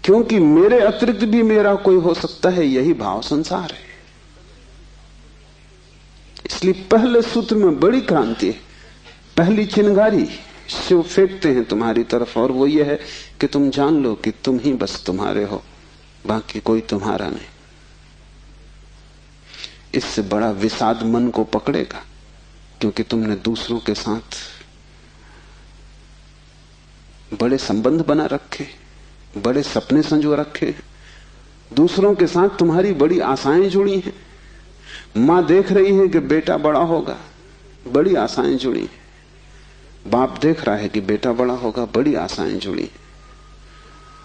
क्योंकि मेरे अतिरिक्त भी मेरा कोई हो सकता है, यही भाव संसार है। इसलिए पहले सूत्र में बड़ी क्रांति है। पहली चिंगारी शिव फेंकते हैं तुम्हारी तरफ, और वो ये है कि तुम जान लो कि तुम ही बस तुम्हारे हो, बाकी कोई तुम्हारा नहीं। इससे बड़ा विषाद मन को पकड़ेगा, क्योंकि तुमने दूसरों के साथ बड़े संबंध बना रखे, बड़े सपने संजो रखे, दूसरों के साथ तुम्हारी बड़ी आशाएं जुड़ी हैं। मां देख रही है कि बेटा बड़ा होगा, बड़ी आशाएं जुड़ी हैं। बाप देख रहा है कि बेटा बड़ा होगा, बड़ी आशाएं जुड़ी हैं।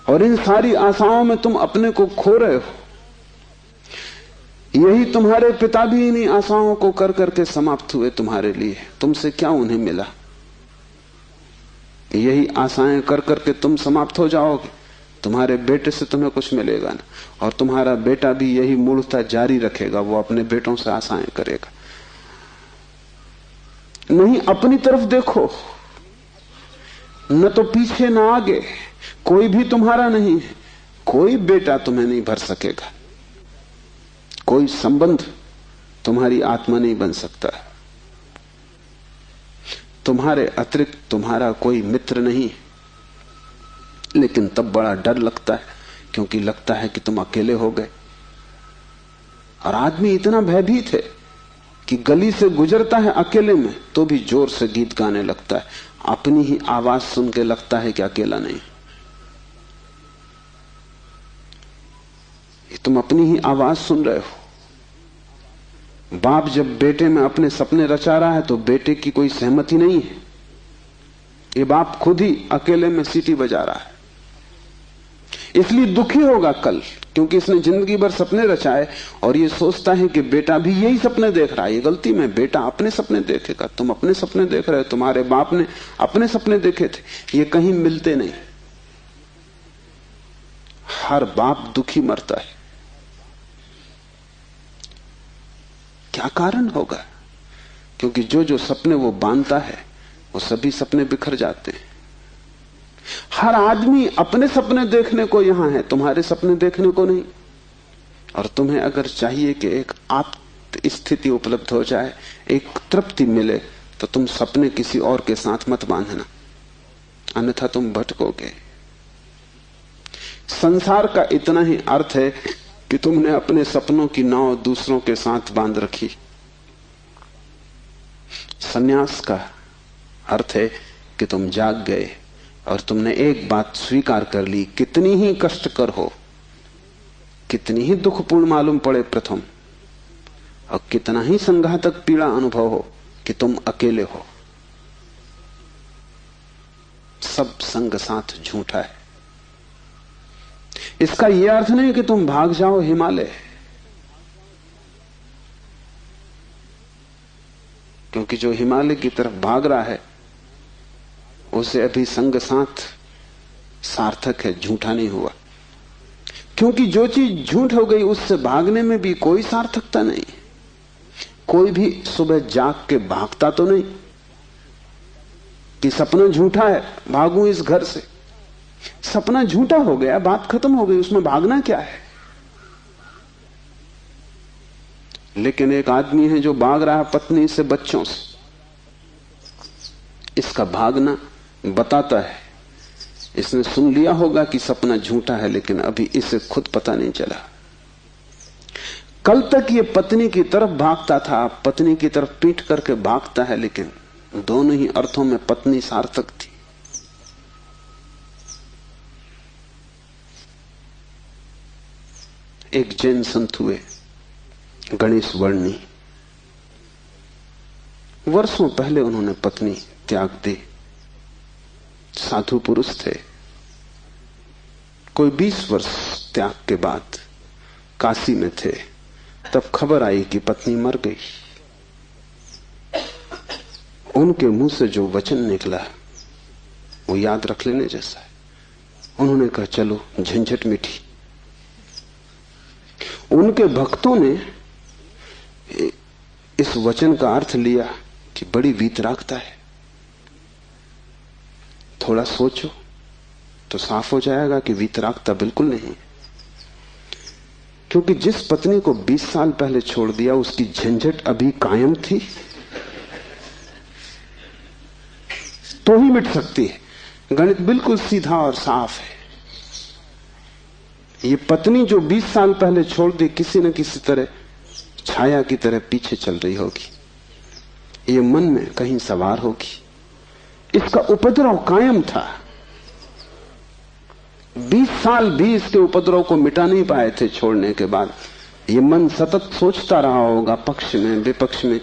और इन सारी आशाओं में तुम अपने को खो रहे हो। यही तुम्हारे पिता भी इन्हीं आशाओं को कर करके समाप्त हुए तुम्हारे लिए। तुमसे क्या उन्हें मिला? यही आशाएं कर करके तुम समाप्त हो जाओगे। तुम्हारे बेटे से तुम्हें कुछ मिलेगा ना, और तुम्हारा बेटा भी यही मूर्खता जारी रखेगा, वो अपने बेटों से आशाएं करेगा। नहीं, अपनी तरफ देखो, न तो पीछे न आगे, कोई भी तुम्हारा नहीं है। कोई बेटा तुम्हें नहीं भर सकेगा, कोई संबंध तुम्हारी आत्मा नहीं बन सकता। तुम्हारे अतिरिक्त तुम्हारा कोई मित्र नहीं। लेकिन तब बड़ा डर लगता है, क्योंकि लगता है कि तुम अकेले हो गए। और आदमी इतना भयभीत है कि गली से गुजरता है अकेले में तो भी जोर से गीत गाने लगता है। अपनी ही आवाज सुन के लगता है कि अकेला नहीं। तुम अपनी ही आवाज सुन रहे हो। बाप जब बेटे में अपने सपने रचा रहा है तो बेटे की कोई सहमति नहीं है। ये बाप खुद ही अकेले में सीटी बजा रहा है। इसलिए दुखी होगा कल, क्योंकि इसने जिंदगी भर सपने रचाए और ये सोचता है कि बेटा भी यही सपने देख रहा है। ये गलती में, बेटा अपने सपने देखेगा। तुम अपने सपने देख रहे हो, तुम्हारे बाप ने अपने सपने देखे थे। ये कहीं मिलते नहीं। हर बाप दुखी मरता है। क्या कारण होगा? क्योंकि जो जो सपने वो बांधता है वो सभी सपने बिखर जाते हैं। हर आदमी अपने सपने देखने को यहां है, तुम्हारे सपने देखने को नहीं। और तुम्हें अगर चाहिए कि एक आत्म स्थिति उपलब्ध हो जाए, एक तृप्ति मिले, तो तुम सपने किसी और के साथ मत बांधना, अन्यथा तुम भटकोगे। संसार का इतना ही अर्थ है कि तुमने अपने सपनों की नाव दूसरों के साथ बांध रखी। संन्यास का अर्थ है कि तुम जाग गए और तुमने एक बात स्वीकार कर ली, कितनी ही कष्टकर हो, कितनी ही दुखपूर्ण मालूम पड़े प्रथम, और कितना ही संघातक पीड़ा अनुभव हो, कि तुम अकेले हो। सब संग साथ झूठा है। इसका यह अर्थ नहीं कि तुम भाग जाओ हिमालय, क्योंकि जो हिमालय की तरफ भाग रहा है उसे अभी संग साथ सार्थक है, झूठा नहीं हुआ। क्योंकि जो चीज झूठ हो गई उससे भागने में भी कोई सार्थकता नहीं। कोई भी सुबह जाग के भागता तो नहीं कि सपना झूठा है, भागूं इस घर से। सपना झूठा हो गया, बात खत्म हो गई, उसमें भागना क्या है। लेकिन एक आदमी है जो भाग रहा है पत्नी से, बच्चों से। इसका भागना बताता है, इसने सुन लिया होगा कि सपना झूठा है, लेकिन अभी इसे खुद पता नहीं चला। कल तक ये पत्नी की तरफ भागता था, पत्नी की तरफ पीठ करके भागता है, लेकिन दोनों ही अर्थों में पत्नी सार्थक थी। एक जैन संत हुए, गणेश वर्णी। वर्षों पहले उन्होंने पत्नी त्याग दी। साधु पुरुष थे। कोई 20 वर्ष त्याग के बाद काशी में थे, तब खबर आई कि पत्नी मर गई। उनके मुंह से जो वचन निकला वो याद रख लेने जैसा है। उन्होंने कहा, चलो झंझट मिटी। उनके भक्तों ने इस वचन का अर्थ लिया कि बड़ी वीतरागता है, थोड़ा सोचो। तो साफ हो जाएगा कि वीतरागता बिल्कुल नहीं। क्योंकि जिस पत्नी को 20 साल पहले छोड़ दिया उसकी झंझट अभी कायम थी तो ही मिट सकती है। गणित बिल्कुल सीधा और साफ है। ये पत्नी जो 20 साल पहले छोड़ दी किसी न किसी तरह छाया की तरह पीछे चल रही होगी, ये मन में कहीं सवार होगी। इसका उपद्रव कायम था। 20 साल भी इसके उपद्रव को मिटा नहीं पाए थे छोड़ने के बाद। ये मन सतत सोचता रहा होगा पक्ष में विपक्ष में।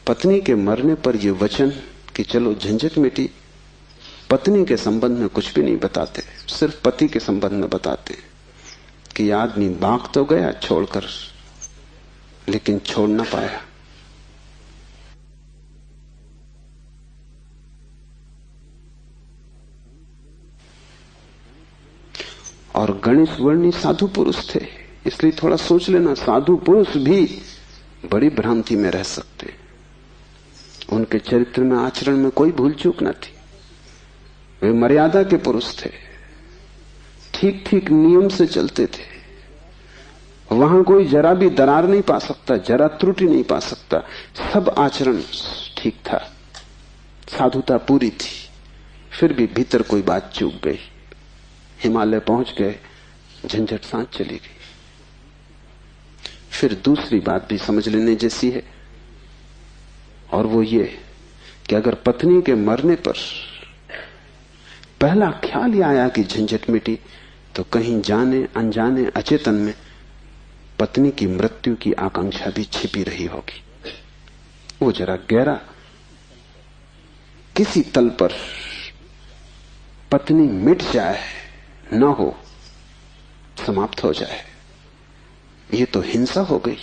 पत्नी के मरने पर ये वचन कि चलो झंझट मिटी, पत्नी के संबंध में कुछ भी नहीं बताते, सिर्फ पति के संबंध में बताते कि आदमी भाग तो गया छोड़कर, लेकिन छोड़ ना पाया। और गणेश वर्णी साधु पुरुष थे, इसलिए थोड़ा सोच लेना, साधु पुरुष भी बड़ी भ्रांति में रह सकते। उनके चरित्र में आचरण में कोई भूल चूक न थी। वे मर्यादा के पुरुष थे, ठीक ठीक नियम से चलते थे। वहां कोई जरा भी दरार नहीं पा सकता, जरा त्रुटि नहीं पा सकता। सब आचरण ठीक था, साधुता पूरी थी। फिर भी भीतर कोई बात चूक गई, हिमालय पहुंच गए, झंझट सांस चली गई। फिर दूसरी बात भी समझ लेने जैसी है, और वो ये कि अगर पत्नी के मरने पर पहला ख्याल ही आया कि झंझट मिटी, तो कहीं जाने अनजाने अचेतन में पत्नी की मृत्यु की आकांक्षा भी छिपी रही होगी। वो जरा गहरा किसी तल पर पत्नी मिट जाए, न हो, समाप्त हो जाए, ये तो हिंसा हो गई।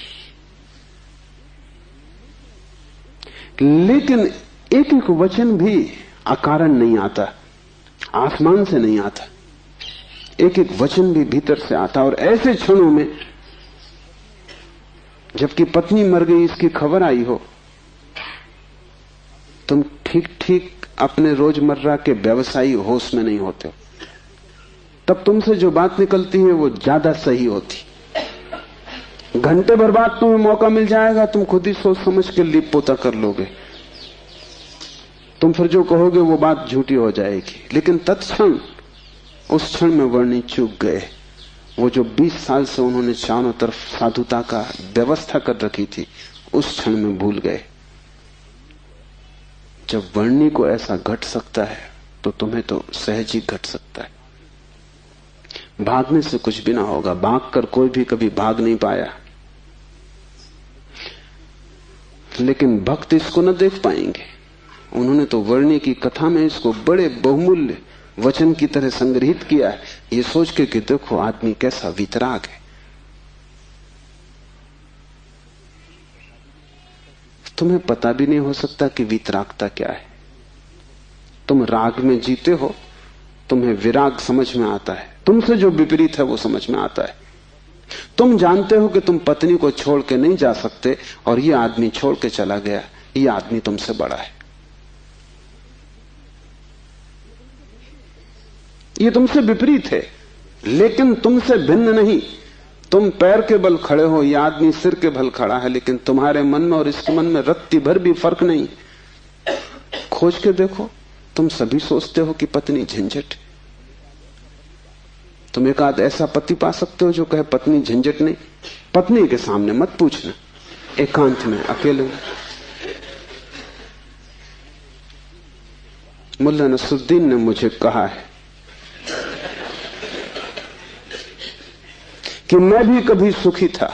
लेकिन एक एक वचन भी अकारण नहीं आता, आसमान से नहीं आता। एक एक वचन भी भीतर से आता। और ऐसे क्षणों में जबकि पत्नी मर गई इसकी खबर आई हो, तुम ठीक ठीक अपने रोजमर्रा के व्यवसायी होश में नहीं होते हो, तब तुमसे जो बात निकलती है वो ज्यादा सही होती। घंटे भर बाद तुम्हें मौका मिल जाएगा, तुम खुद ही सोच समझ के लीप पोता कर लोगे। तुम फिर जो कहोगे वो बात झूठी हो जाएगी। लेकिन तत्क्षण उस क्षण में वर्णी चूक गए। वो जो 20 साल से उन्होंने चारों तरफ साधुता का व्यवस्था कर रखी थी, उस क्षण में भूल गए। जब वर्णी को ऐसा घट सकता है तो तुम्हें तो सहज ही घट सकता है। भागने से कुछ भी ना होगा, भागकर कोई भी कभी भाग नहीं पाया। लेकिन भक्त इसको न देख पाएंगे। उन्होंने तो वर्णी की कथा में इसको बड़े बहुमूल्य वचन की तरह संग्रहित किया है, ये सोच के कि देखो आदमी कैसा वीतराग है। तुम्हें पता भी नहीं हो सकता कि वीतरागता क्या है। तुम राग में जीते हो, तुम्हें विराग समझ में आता है, तुमसे जो विपरीत है वो समझ में आता है। तुम जानते हो कि तुम पत्नी को छोड़ के नहीं जा सकते, और ये आदमी छोड़ के चला गया, ये आदमी तुमसे बड़ा है, ये तुमसे विपरीत है, लेकिन तुमसे भिन्न नहीं। तुम पैर के बल खड़े हो, ये आदमी सिर के बल खड़ा है, लेकिन तुम्हारे मन में और इसके मन में रत्ती भर भी फर्क नहीं। खोज के देखो, तुम सभी सोचते हो कि पत्नी झंझट। तुम एक आध ऐसा पति पा सकते हो जो कहे पत्नी झंझट नहीं। पत्नी के सामने मत पूछना, एकांत में अकेले। मुल्ला नसरुद्दीन ने मुझे कहा है कि मैं भी कभी सुखी था,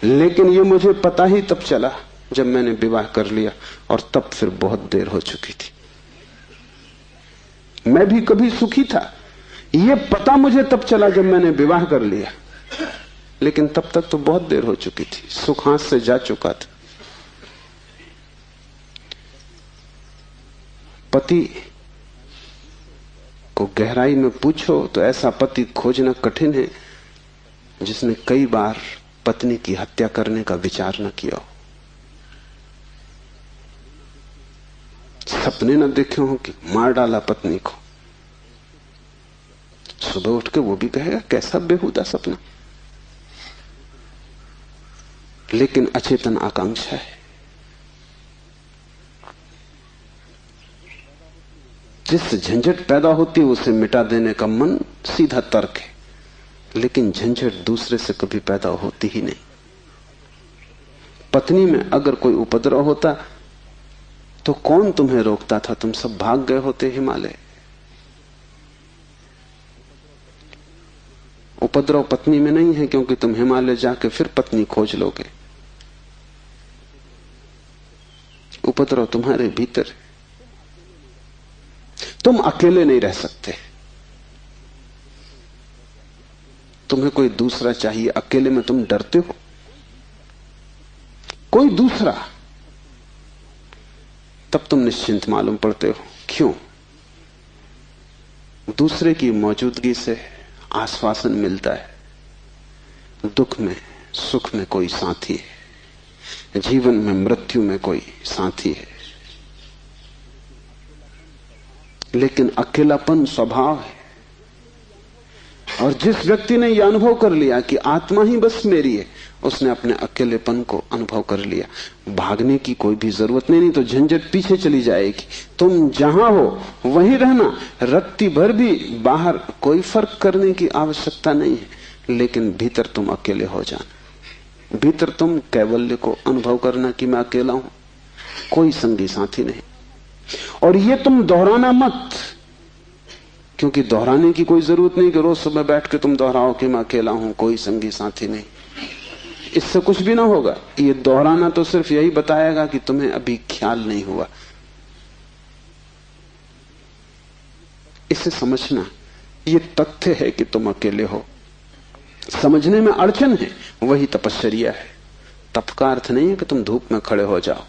लेकिन ये मुझे पता ही तब चला जब मैंने विवाह कर लिया, और तब फिर बहुत देर हो चुकी थी। मैं भी कभी सुखी था, ये पता मुझे तब चला जब मैंने विवाह कर लिया, लेकिन तब तक तो बहुत देर हो चुकी थी, सुख हाथ से जा चुका था। पति को गहराई में पूछो तो ऐसा पति खोजना कठिन है जिसने कई बार पत्नी की हत्या करने का विचार न किया हो। सपने न देखे हो कि मार डाला पत्नी को, सुबह उठ के वो भी कहेगा कैसा बेहुदा सपना। लेकिन अचेतन आकांक्षा है। जिससे झंझट पैदा होती है उसे मिटा देने का मन सीधा तर्क है, लेकिन झंझट दूसरे से कभी पैदा होती ही नहीं। पत्नी में अगर कोई उपद्रव होता तो कौन तुम्हें रोकता था? तुम सब भाग गए होते हिमालय। उपद्रव पत्नी में नहीं है, क्योंकि तुम हिमालय जाके फिर पत्नी खोज लोगे। उपद्रव तुम्हारे भीतर है। तुम अकेले नहीं रह सकते, तुम्हें कोई दूसरा चाहिए। अकेले में तुम डरते हो, कोई दूसरा, तब तुम निश्चिंत मालूम पड़ते हो। क्यों? दूसरे की मौजूदगी से आश्वासन मिलता है। दुख में सुख में कोई साथी है, जीवन में मृत्यु में कोई साथी है। लेकिन अकेलापन स्वभाव है। और जिस व्यक्ति ने यह अनुभव कर लिया कि आत्मा ही बस मेरी है, उसने अपने अकेलेपन को अनुभव कर लिया। भागने की कोई भी जरूरत नहीं तो झंझट पीछे चली जाएगी। तुम जहां हो वहीं रहना, रत्ती भर भी बाहर कोई फर्क करने की आवश्यकता नहीं है, लेकिन भीतर तुम अकेले हो जाना। भीतर तुम कैवल्य को अनुभव करना कि मैं अकेला हूं, कोई संगी साथी नहीं। और ये तुम दोहराना मत, क्योंकि दोहराने की कोई जरूरत नहीं कि रोज सुबह बैठ के तुम दोहराओ कि मैं अकेला हूं, कोई संगी साथी नहीं। इससे कुछ भी ना होगा। ये दोहराना तो सिर्फ यही बताएगा कि तुम्हें अभी ख्याल नहीं हुआ। इसे समझना, ये तथ्य है कि तुम अकेले हो। समझने में अड़चन है, वही तपश्चर्या है। तप का अर्थ नहीं है कि तुम धूप में खड़े हो जाओ।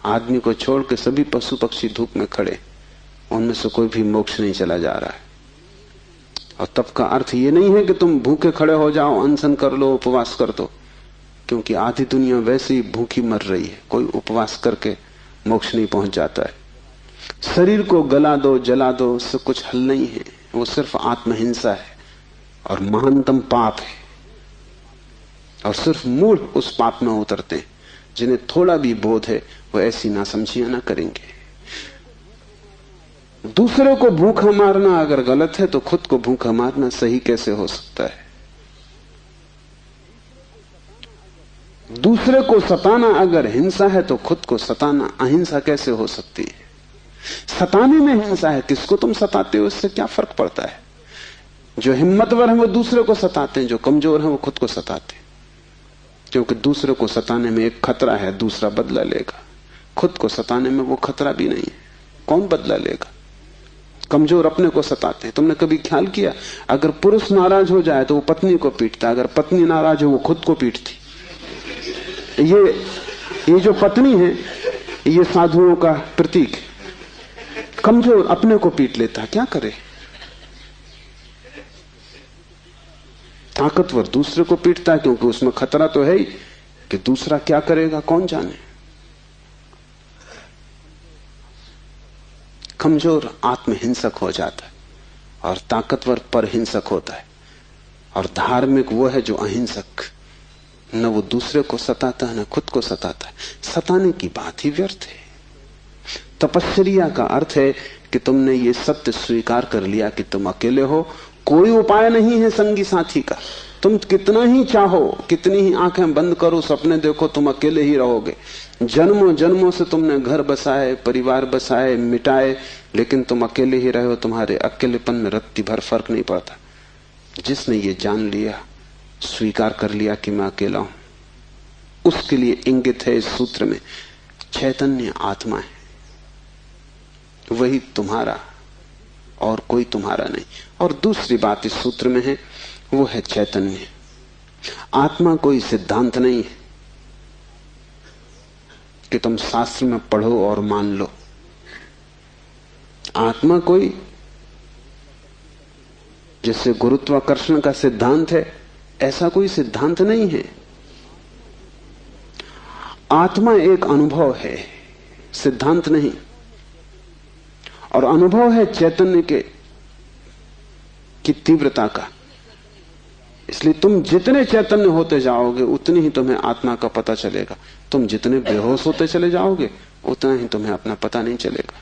आदमी को छोड़ के सभी पशु पक्षी धूप में खड़े, उनमें से कोई भी मोक्ष नहीं चला जा रहा है। और तप का अर्थ ये नहीं है कि तुम भूखे खड़े हो जाओ, अनशन कर लो, उपवास कर दो, क्योंकि आधी दुनिया वैसे ही भूखी मर रही है। कोई उपवास करके मोक्ष नहीं पहुंच जाता है। शरीर को गला दो, जला दो, उससे कुछ हल नहीं है। वो सिर्फ आत्महिंसा है और महानतम पाप है। और सिर्फ मूढ़ उस पाप में उतरते हैं। जिन्हें थोड़ा भी बोध है वो ऐसी नासमझियां ना करेंगे। दूसरे को भूखा मारना अगर गलत है तो खुद को भूखा मारना सही कैसे हो सकता है? दूसरे को सताना अगर हिंसा है तो खुद को सताना अहिंसा कैसे हो सकती है? सताने में हिंसा है, किसको तुम सताते हो इससे क्या फर्क पड़ता है? जो हिम्मतवर है वो दूसरे को सताते हैं, जो कमजोर है वो खुद को सताते हैं। क्योंकि दूसरे को सताने में एक खतरा है, दूसरा बदला लेगा। खुद को सताने में वो खतरा भी नहीं है, कौन बदला लेगा? कमजोर अपने को सताते हैं। तुमने कभी ख्याल किया, अगर पुरुष नाराज हो जाए तो वो पत्नी को पीटता, अगर पत्नी नाराज हो वो खुद को पीटती। ये जो पत्नी है ये साधुओं का प्रतीक है। कमजोर अपने को पीट लेता, क्या करे? ताकतवर दूसरे को पीटता है, क्योंकि उसमें खतरा तो है ही कि दूसरा क्या करेगा कौन जाने। कमजोर आत्महिंसक हो जाता है और ताकतवर परहिंसक होता है। और धार्मिक वो है जो अहिंसक, न वो दूसरे को सताता है न खुद को सताता है। सताने की बात ही व्यर्थ है। तपश्चर्या का अर्थ है कि तुमने ये सत्य स्वीकार कर लिया कि तुम अकेले हो, कोई उपाय नहीं है संगी साथी का। तुम कितना ही चाहो, कितनी ही आंखें बंद करो, सपने देखो, तुम अकेले ही रहोगे। जन्मों जन्मों से तुमने घर बसाए, परिवार बसाए, मिटाए, लेकिन तुम अकेले ही रहे हो। तुम्हारे अकेलेपन में रत्ती भर फर्क नहीं पड़ता। जिसने ये जान लिया, स्वीकार कर लिया कि मैं अकेला हूं, उसके लिए इंगित है इस सूत्र में चैतन्य आत्मा है, वही तुम्हारा और कोई तुम्हारा नहीं। और दूसरी बात इस सूत्र में है, वो है चैतन्य। आत्मा कोई सिद्धांत नहीं है कि तुम शास्त्र में पढ़ो और मान लो। आत्मा कोई, जैसे गुरुत्वाकर्षण का सिद्धांत है, ऐसा कोई सिद्धांत नहीं है। आत्मा एक अनुभव है, सिद्धांत नहीं। और अनुभव है चैतन्य की तीव्रता का। इसलिए तुम जितने चैतन्य होते जाओगे उतनी ही तुम्हें आत्मा का पता चलेगा। तुम जितने बेहोश होते चले जाओगे उतना ही तुम्हें अपना पता नहीं चलेगा,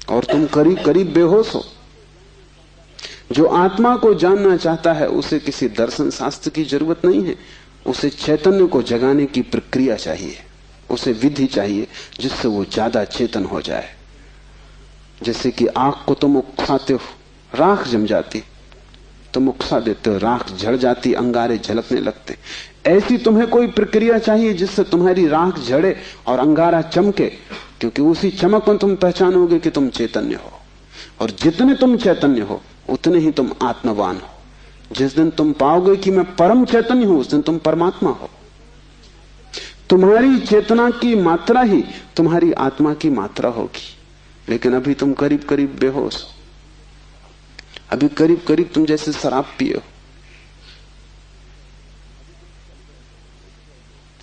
और तुम करीब करीब बेहोश हो। जो आत्मा को जानना चाहता है उसे किसी दर्शन शास्त्र की जरूरत नहीं है, उसे चैतन्य को जगाने की प्रक्रिया चाहिए, उसे विधि चाहिए जिससे वो ज्यादा चेतन हो जाए। जैसे कि आग को तुम उकसाते हो, राख जम जाती, तुम उकसा देते हो, राख झड़ जाती, अंगारे झलकने लगते। ऐसी तुम्हें कोई प्रक्रिया चाहिए जिससे तुम्हारी राख झड़े और अंगारा चमके, क्योंकि उसी चमक में तुम पहचानोगे कि तुम चैतन्य हो। और जितने तुम चैतन्य हो उतने ही तुम आत्मवान हो। जिस दिन तुम पाओगे कि मैं परम चैतन्य हूं, उस दिन तुम परमात्मा हो। तुम्हारी चेतना की मात्रा ही तुम्हारी आत्मा की मात्रा होगी। लेकिन अभी तुम करीब करीब बेहोश हो, अभी करीब करीब तुम जैसे शराब पिए हो,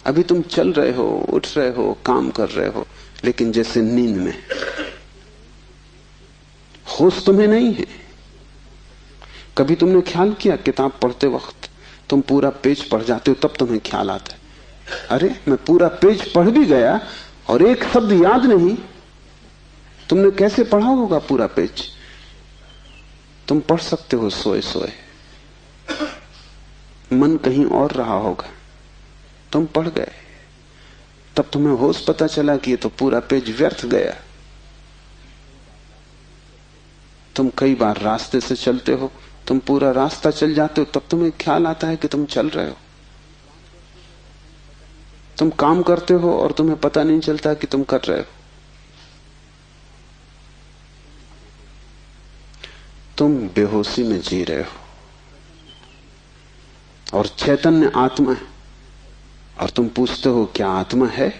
अभी तुम चल रहे हो, उठ रहे हो, काम कर रहे हो, लेकिन जैसे नींद में। होश तुम्हें नहीं है। कभी तुमने ख्याल किया, किताब पढ़ते वक्त तुम पूरा पेज पढ़ जाते हो, तब तुम्हें ख्याल आता है, अरे मैं पूरा पेज पढ़ भी गया और एक शब्द याद नहीं। तुमने कैसे पढ़ा होगा पूरा पेज? तुम पढ़ सकते हो सोए सोए, मन कहीं और रहा होगा, तुम पढ़ गए, तब तुम्हें होश पता चला कि ये तो पूरा पेज व्यर्थ गया। तुम कई बार रास्ते से चलते हो, तुम पूरा रास्ता चल जाते हो, तब तुम्हें ख्याल आता है कि तुम चल रहे हो। तुम काम करते हो और तुम्हें पता नहीं चलता कि तुम कर रहे हो। तुम बेहोशी में जी रहे हो और चैतन्य आत्मा है। और तुम पूछते हो क्या आत्मा है?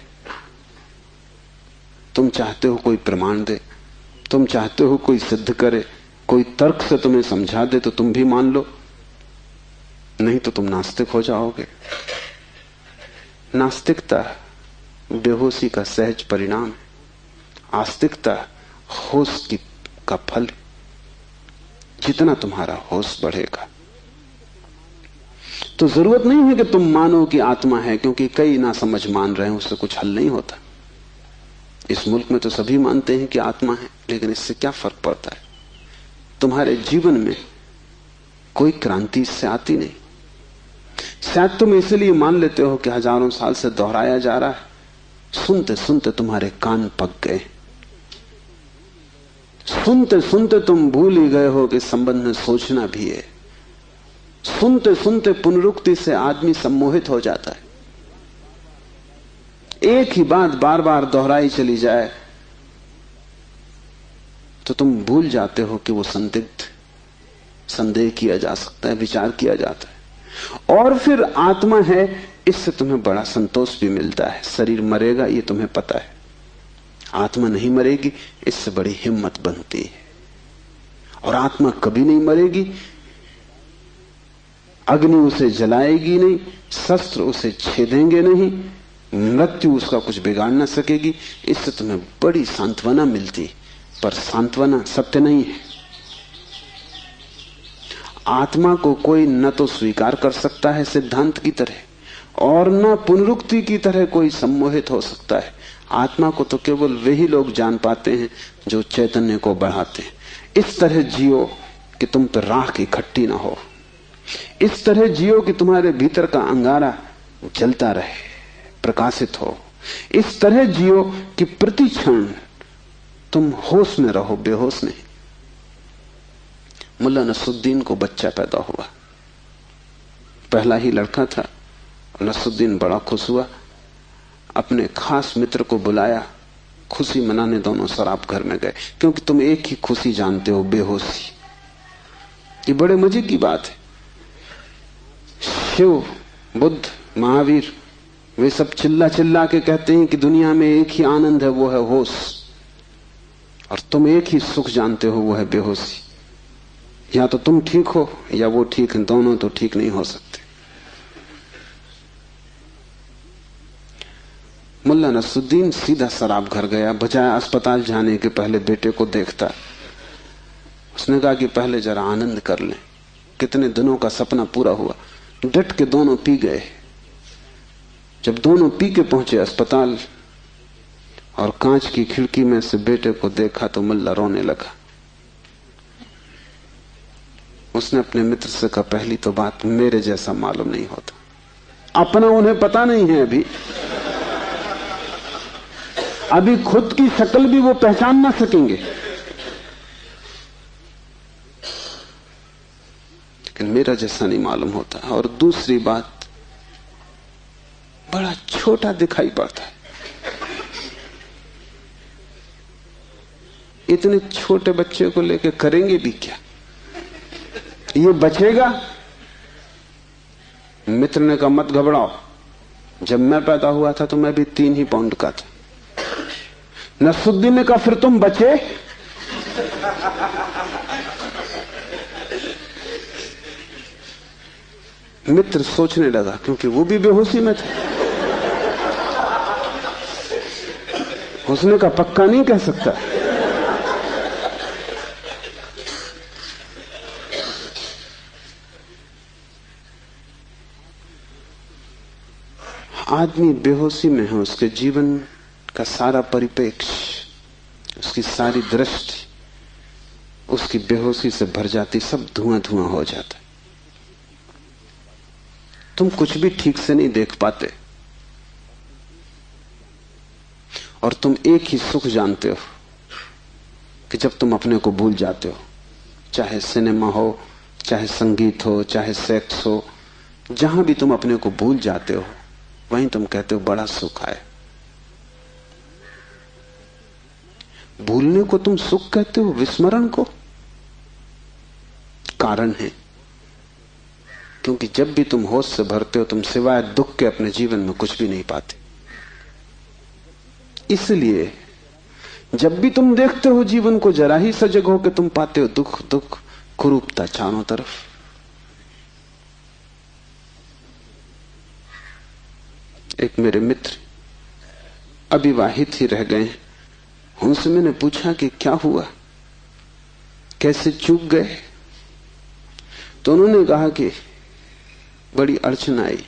तुम चाहते हो कोई प्रमाण दे, तुम चाहते हो कोई सिद्ध करे, कोई तर्क से तुम्हें समझा दे तो तुम भी मान लो, नहीं तो तुम नास्तिक हो जाओगे। नास्तिकता बेहोशी का सहज परिणाम है, आस्तिकता होश का फल। जितना तुम्हारा होश बढ़ेगा तो जरूरत नहीं है कि तुम मानो कि आत्मा है, क्योंकि कई ना समझ मान रहे हैं, उससे कुछ हल नहीं होता। इस मुल्क में तो सभी मानते हैं कि आत्मा है, लेकिन इससे क्या फर्क पड़ता है? तुम्हारे जीवन में कोई क्रांति इससे आती नहीं। शायद तुम इसलिए मान लेते हो कि हजारों साल से दोहराया जा रहा है। सुनते सुनते तुम्हारे कान पक गए, सुनते सुनते तुम भूल ही गए हो कि संबंध में सोचना भी है। सुनते सुनते पुनरुक्ति से आदमी सम्मोहित हो जाता है। एक ही बात बार बार दोहराई चली जाए तो तुम भूल जाते हो कि वो संदेह किया जा सकता है, विचार किया जाता है। और फिर आत्मा है, इससे तुम्हें बड़ा संतोष भी मिलता है। शरीर मरेगा ये तुम्हें पता है, आत्मा नहीं मरेगी, इससे बड़ी हिम्मत बनती है। और आत्मा कभी नहीं मरेगी, अग्नि उसे जलाएगी नहीं, शस्त्र उसे छेदेंगे नहीं, मृत्यु उसका कुछ बिगाड़ ना सकेगी। इससे तुम्हें बड़ी सांत्वना मिलती, पर सांत्वना सत्य नहीं है। आत्मा को कोई न तो स्वीकार कर सकता है सिद्धांत की तरह, और न पुनरुक्ति की तरह कोई सम्मोहित हो सकता है। आत्मा को तो केवल वही लोग जान पाते हैं जो चैतन्य को बढ़ाते हैं। इस तरह जियो कि तुम पर राख इकट्ठी ना हो, इस तरह जियो कि तुम्हारे भीतर का अंगारा जलता रहे, प्रकाशित हो। इस तरह जियो कि प्रति क्षण तुम होश में रहो, बेहोश नहीं। मुल्ला नसरुद्दीन को बच्चा पैदा हुआ, पहला ही लड़का था। नसरुद्दीन बड़ा खुश हुआ, अपने खास मित्र को बुलाया, खुशी मनाने दोनों शराब घर में गए। क्योंकि तुम एक ही खुशी जानते हो, बेहोशी। ये बड़े मजे की बात है। शिव, बुद्ध, महावीर, वे सब चिल्ला चिल्ला के कहते हैं कि दुनिया में एक ही आनंद है, वो है होश। और तुम एक ही सुख जानते हो, वो है बेहोशी। या तो तुम ठीक हो या वो ठीक है, दोनों तो ठीक नहीं हो सकते। मुल्ला नसरुद्दीन सीधा शराब घर गया, बजाय अस्पताल जाने के पहले बेटे को देखता। उसने कहा कि पहले जरा आनंद कर लें, कितने दिनों का सपना पूरा हुआ। डट के दोनों पी गए। जब दोनों पी के पहुंचे अस्पताल और कांच की खिड़की में से बेटे को देखा तो मुल्ला रोने लगा। उसने अपने मित्र से कहा, पहली तो बात मेरे जैसा मालूम नहीं होता। अपना उन्हें पता नहीं है, अभी खुद की शक्ल भी वो पहचान ना सकेंगे, लेकिन मेरा जैसा नहीं मालूम होता। और दूसरी बात, बड़ा छोटा दिखाई पड़ता है। इतने छोटे बच्चे को लेके करेंगे भी क्या? ये बचेगा? मित्र ने कहा, मत घबराओ, जब मैं पैदा हुआ था तो मैं भी 3 ही पाउंड का था। नसरुद्दीन ने कहा, फिर तुम बचे? मित्र सोचने लगा, क्योंकि वो भी बेहोशी में था। उसने कहा, पक्का नहीं कह सकता। आदमी बेहोशी में है, उसके जीवन का सारा परिप्रेक्ष्य, उसकी सारी दृष्टि उसकी बेहोशी से भर जाती, सब धुआं धुआं हो जाता। तुम कुछ भी ठीक से नहीं देख पाते, और तुम एक ही सुख जानते हो कि जब तुम अपने को भूल जाते हो, चाहे सिनेमा हो, चाहे संगीत हो, चाहे सेक्स हो, जहां भी तुम अपने को भूल जाते हो वहीं तुम कहते हो बड़ा सुख आए। भूलने को तुम सुख कहते हो, विस्मरण को? कारण है, क्योंकि जब भी तुम होश से भरते हो तुम सिवाय दुख के अपने जीवन में कुछ भी नहीं पाते। इसलिए जब भी तुम देखते हो जीवन को, जरा ही सजग हो के तुम पाते हो दुख दुख, कुरूपता चारों तरफ। एक मेरे मित्र अविवाहित ही रह गए, उनसे मैंने पूछा कि क्या हुआ, कैसे चूक गए? तो उन्होंने कहा कि बड़ी अड़चन आई।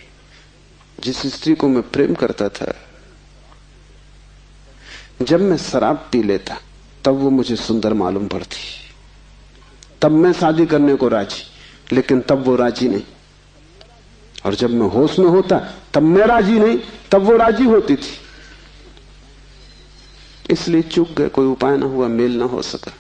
जिस स्त्री को मैं प्रेम करता था, जब मैं शराब पी लेता तब वो मुझे सुंदर मालूम पड़ती, तब मैं शादी करने को राजी, लेकिन तब वो राजी नहीं। और जब मैं होश में होता तब मैं राजी नहीं, तब वो राजी होती थी। इसलिए चूक गए, कोई उपाय ना हुआ, मेल ना हो सका।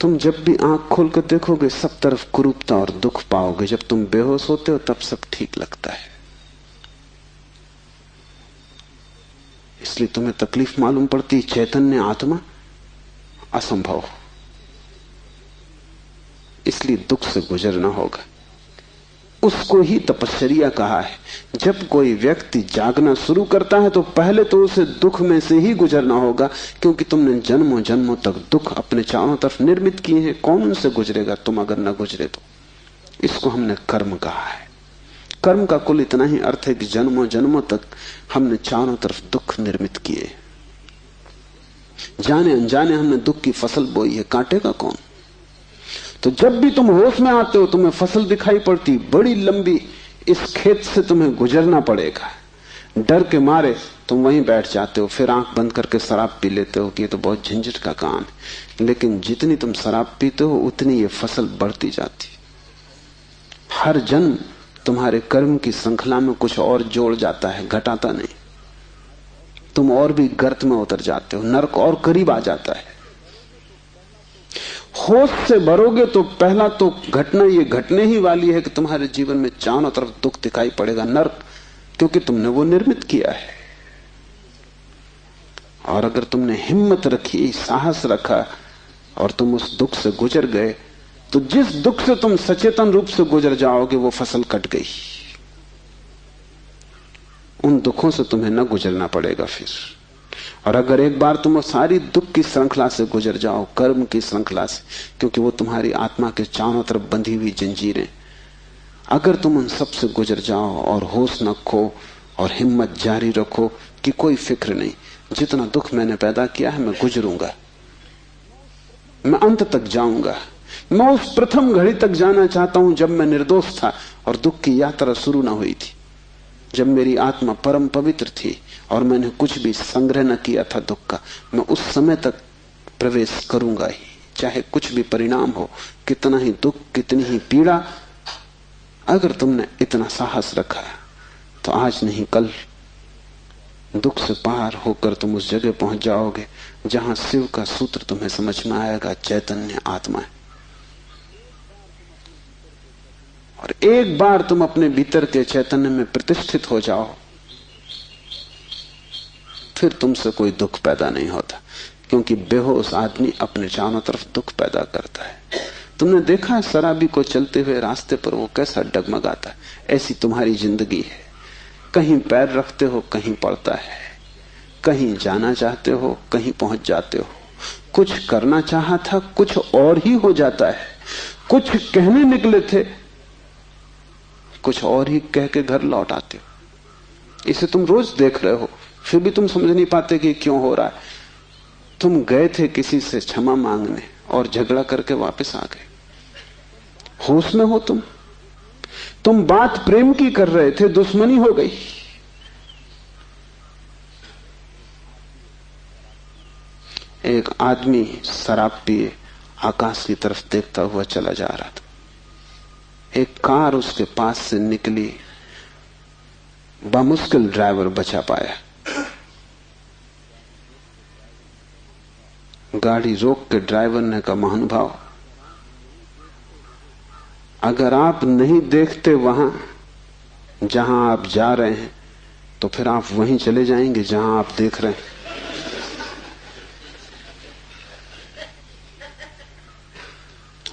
तुम जब भी आंख खोल कर देखोगे सब तरफ कुरूपता और दुख पाओगे। जब तुम बेहोश होते हो तब सब ठीक लगता है। इसलिए तुम्हें तकलीफ मालूम पड़ती, चैतन्य आत्मा असंभव। इसलिए दुख से गुजरना होगा। उसको ही तपश्चर्या कहा है। जब कोई व्यक्ति जागना शुरू करता है तो पहले तो उसे दुख में से ही गुजरना होगा, क्योंकि तुमने जन्मों जन्मों तक दुख अपने चारों तरफ निर्मित किए हैं। कौन उनसे गुजरेगा तुम अगर न गुजरे तो? इसको हमने कर्म कहा है। कर्म का कुल इतना ही अर्थ है कि जन्मों जन्मों तक हमने चारों तरफ दुख निर्मित किए, जाने अनजाने हमने दुख की फसल बोई है, काटेगा कौन? तो जब भी तुम होश में आते हो तुम्हें फसल दिखाई पड़ती, बड़ी लंबी, इस खेत से तुम्हें गुजरना पड़ेगा। डर के मारे तुम वहीं बैठ जाते हो, फिर आंख बंद करके शराब पी लेते हो कि ये तो बहुत झंझट का काम है। लेकिन जितनी तुम शराब पीते हो उतनी ये फसल बढ़ती जाती। हर जन्म तुम्हारे कर्म की श्रृंखला में कुछ और जोड़ जाता है, घटाता नहीं। तुम और भी गर्त में उतर जाते हो, नरक और करीब आ जाता है। होश से भरोगे तो पहला तो घटना ये घटने ही वाली है कि तुम्हारे जीवन में चारों तरफ दुख दिखाई पड़ेगा, नरक, क्योंकि तुमने वो निर्मित किया है। और अगर तुमने हिम्मत रखी, साहस रखा और तुम उस दुख से गुजर गए, तो जिस दुख से तुम सचेतन रूप से गुजर जाओगे वो फसल कट गई। उन दुखों से तुम्हें न गुजरना पड़ेगा फिर। और अगर एक बार तुम सारी दुख की श्रृंखला से गुजर जाओ, कर्म की श्रृंखला से, क्योंकि वो तुम्हारी आत्मा के चारों तरफ बंधी हुई जंजीरें, अगर तुम उन सब से गुजर जाओ और होश न खो और हिम्मत जारी रखो कि कोई फिक्र नहीं, जितना दुख मैंने पैदा किया है मैं गुजरूंगा, मैं अंत तक जाऊंगा। मैं उस प्रथम घड़ी तक जाना चाहता हूं जब मैं निर्दोष था और दुख की यात्रा शुरू ना हुई थी, जब मेरी आत्मा परम पवित्र थी और मैंने कुछ भी संग्रह न किया था दुख का। मैं उस समय तक प्रवेश करूंगा ही, चाहे कुछ भी परिणाम हो, कितना ही दुख, कितनी ही पीड़ा। अगर तुमने इतना साहस रखा तो आज नहीं कल दुख से पार होकर तुम उस जगह पहुंच जाओगे जहां शिव का सूत्र तुम्हें समझ में आएगा, चैतन्य आत्मा है। और एक बार तुम अपने भीतर के चैतन्य में प्रतिष्ठित हो जाओ, फिर तुमसे कोई दुख पैदा नहीं होता, क्योंकि बेहोश आदमी अपने चारों तरफ दुख पैदा करता है। तुमने देखा है शराबी को चलते हुए रास्ते पर वो कैसा डगमगाता है? ऐसी तुम्हारी जिंदगी है, कहीं पैर रखते हो कहीं पड़ता है, कहीं जाना चाहते हो कहीं पहुंच जाते हो, कुछ करना चाहा था कुछ और ही हो जाता है, कुछ कहने निकले थे कुछ और ही कह के घर लौट आते हो। इसे तुम रोज देख रहे हो, फिर भी तुम समझ नहीं पाते कि क्यों हो रहा है। तुम गए थे किसी से क्षमा मांगने और झगड़ा करके वापस आ गए। होश में हो तुम बात प्रेम की कर रहे थे, दुश्मनी हो गई। एक आदमी शराब पिए आकाश की तरफ देखता हुआ चला जा रहा था। एक कार उसके पास से निकली, बामुश्किल ड्राइवर बचा पाया। गाड़ी रोक के ड्राइवर ने कहा, महानुभाव, अगर आप नहीं देखते वहां जहां आप जा रहे हैं तो फिर आप वहीं चले जाएंगे जहां आप देख रहे हैं।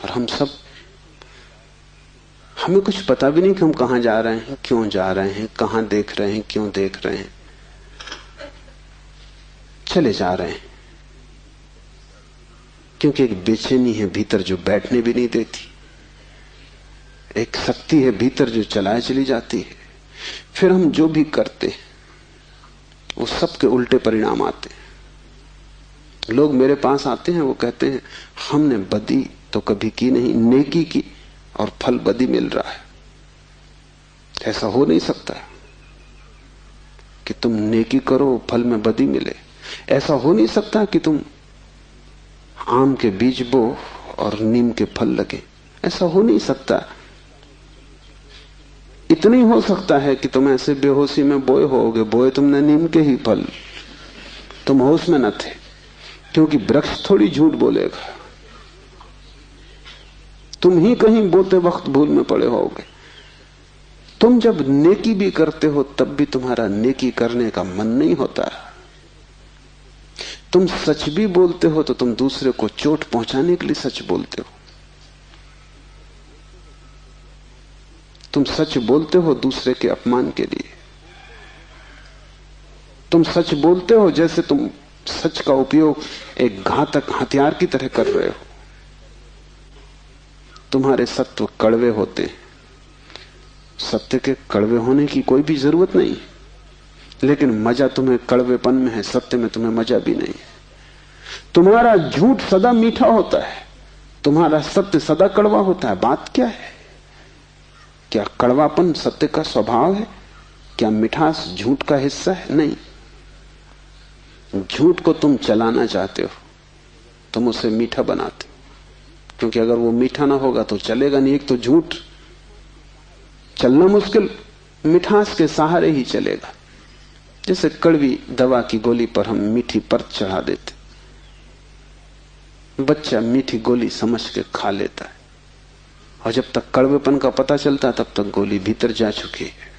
और हमें कुछ पता भी नहीं कि हम कहां जा रहे हैं, क्यों जा रहे हैं, कहां देख रहे हैं, क्यों देख रहे हैं, चले जा रहे हैं। क्योंकि एक बेचैनी है भीतर जो बैठने भी नहीं देती, एक शक्ति है भीतर जो चलाए चली जाती है। फिर हम जो भी करते वो सबके उल्टे परिणाम आते हैं। लोग मेरे पास आते हैं, वो कहते हैं हमने बदी तो कभी की नहीं, नेकी की और फल बदी मिल रहा है। ऐसा हो नहीं सकता कि तुम नेकी करो फल में बदी मिले। ऐसा हो नहीं सकता कि तुम आम के बीज बो और नीम के फल लगे। ऐसा हो नहीं सकता। इतना ही हो सकता है कि तुम ऐसे बेहोशी में बोए होगे, बोए तुमने नीम के ही फल, तुम होश में न थे, क्योंकि वृक्ष थोड़ी झूठ बोलेगा। तुम ही कहीं बोते वक्त भूल में पड़े होगे। तुम जब नेकी भी करते हो तब भी तुम्हारा नेकी करने का मन नहीं होता। तुम सच भी बोलते हो तो तुम दूसरे को चोट पहुंचाने के लिए सच बोलते हो। तुम सच बोलते हो दूसरे के अपमान के लिए। तुम सच बोलते हो जैसे तुम सच का उपयोग एक घातक हथियार की तरह कर रहे हो। तुम्हारे सत्व कड़वे होते, सत्य के कड़वे होने की कोई भी जरूरत नहीं, लेकिन मजा तुम्हें कड़वेपन में है, सत्य में तुम्हें मजा भी नहीं है। तुम्हारा झूठ सदा मीठा होता है, तुम्हारा सत्य सदा कड़वा होता है। बात क्या है? क्या कड़वापन सत्य का स्वभाव है? क्या मिठास झूठ का हिस्सा है? नहीं। झूठ को तुम चलाना चाहते हो, तुम उसे मीठा बनाते हो, क्योंकि अगर वो मीठा ना होगा तो चलेगा नहीं। एक तो झूठ चलना मुश्किल, मिठास के सहारे ही चलेगा। जैसे कड़वी दवा की गोली पर हम मीठी परत चढ़ा देते, बच्चा मीठी गोली समझ के खा लेता है, और जब तक कड़वेपन का पता चलता है तब तक गोली भीतर जा चुकी है।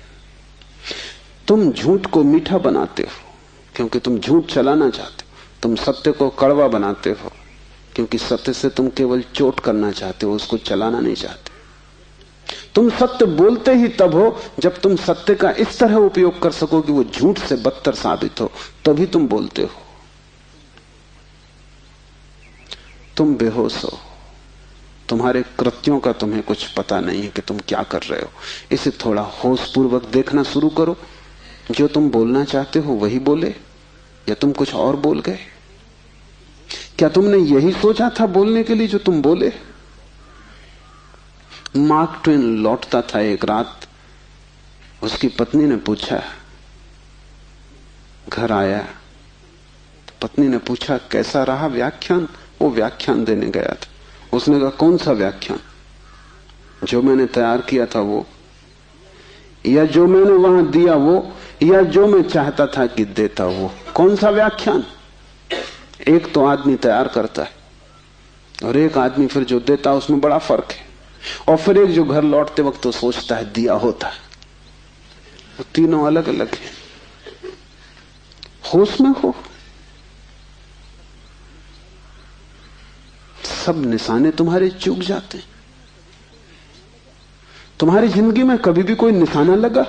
तुम झूठ को मीठा बनाते हो क्योंकि तुम झूठ चलाना चाहते हो। तुम सत्य को कड़वा बनाते हो क्योंकि सत्य से तुम केवल चोट करना चाहते हो, उसको चलाना नहीं चाहते। तुम सत्य बोलते ही तब हो जब तुम सत्य का इस तरह उपयोग कर सको कि वो झूठ से बदतर साबित हो, तभी तुम बोलते हो। तुम बेहोश हो, तुम्हारे कृत्यों का तुम्हें कुछ पता नहीं है कि तुम क्या कर रहे हो। इसे थोड़ा होशपूर्वक देखना शुरू करो। जो तुम बोलना चाहते हो वही बोले या तुम कुछ और बोल गए? क्या तुमने यही सोचा था बोलने के लिए जो तुम बोले? मार्क ट्वेन लौटता था एक रात, उसकी पत्नी ने पूछा, घर आया तो पत्नी ने पूछा कैसा रहा व्याख्यान? वो व्याख्यान देने गया था। उसने कहा कौन सा व्याख्यान? जो मैंने तैयार किया था वो, या जो मैंने वहां दिया वो, या जो मैं चाहता था कि देता वो? कौन सा व्याख्यान? एक तो आदमी तैयार करता है और एक आदमी फिर जो देता है, उसमें बड़ा फर्क है। और फिर एक जो घर लौटते वक्त तो सोचता है दिया होता है। वो तीनों अलग अलग हैं। होश में हो। सब निशाने तुम्हारे चूक जाते हैं। तुम्हारी जिंदगी में कभी भी कोई निशाना लगा?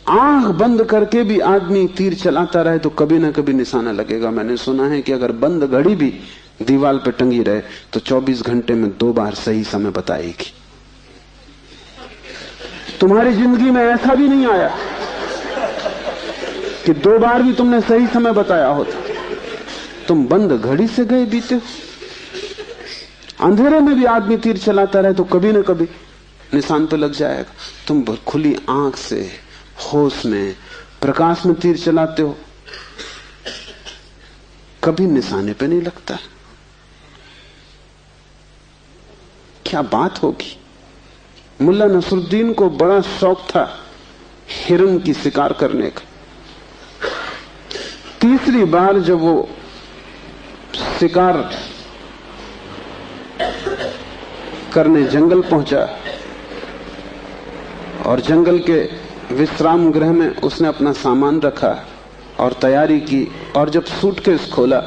आंख बंद करके भी आदमी तीर चलाता रहे तो कभी ना कभी निशाना लगेगा। मैंने सुना है कि अगर बंद घड़ी भी दीवार पे टंगी रहे तो 24 घंटे में 2 बार सही समय बताएगी। तुम्हारी जिंदगी में ऐसा भी नहीं आया कि 2 बार भी तुमने सही समय बताया होता। तुम बंद घड़ी से गए बीते हो। अंधेरे में भी आदमी तीर चलाता रहे तो कभी ना कभी निशान पे लग जाएगा। तुम खुली आंख से होश में प्रकाश में तीर चलाते हो, कभी निशाने पे नहीं लगता। क्या बात होगी? मुल्ला नसरुद्दीन को बड़ा शौक था हिरन की शिकार करने का। तीसरी बार जब वो शिकार करने जंगल पहुंचा और जंगल के विश्राम गृह में उसने अपना सामान रखा और तैयारी की, और जब सूटकेस खोला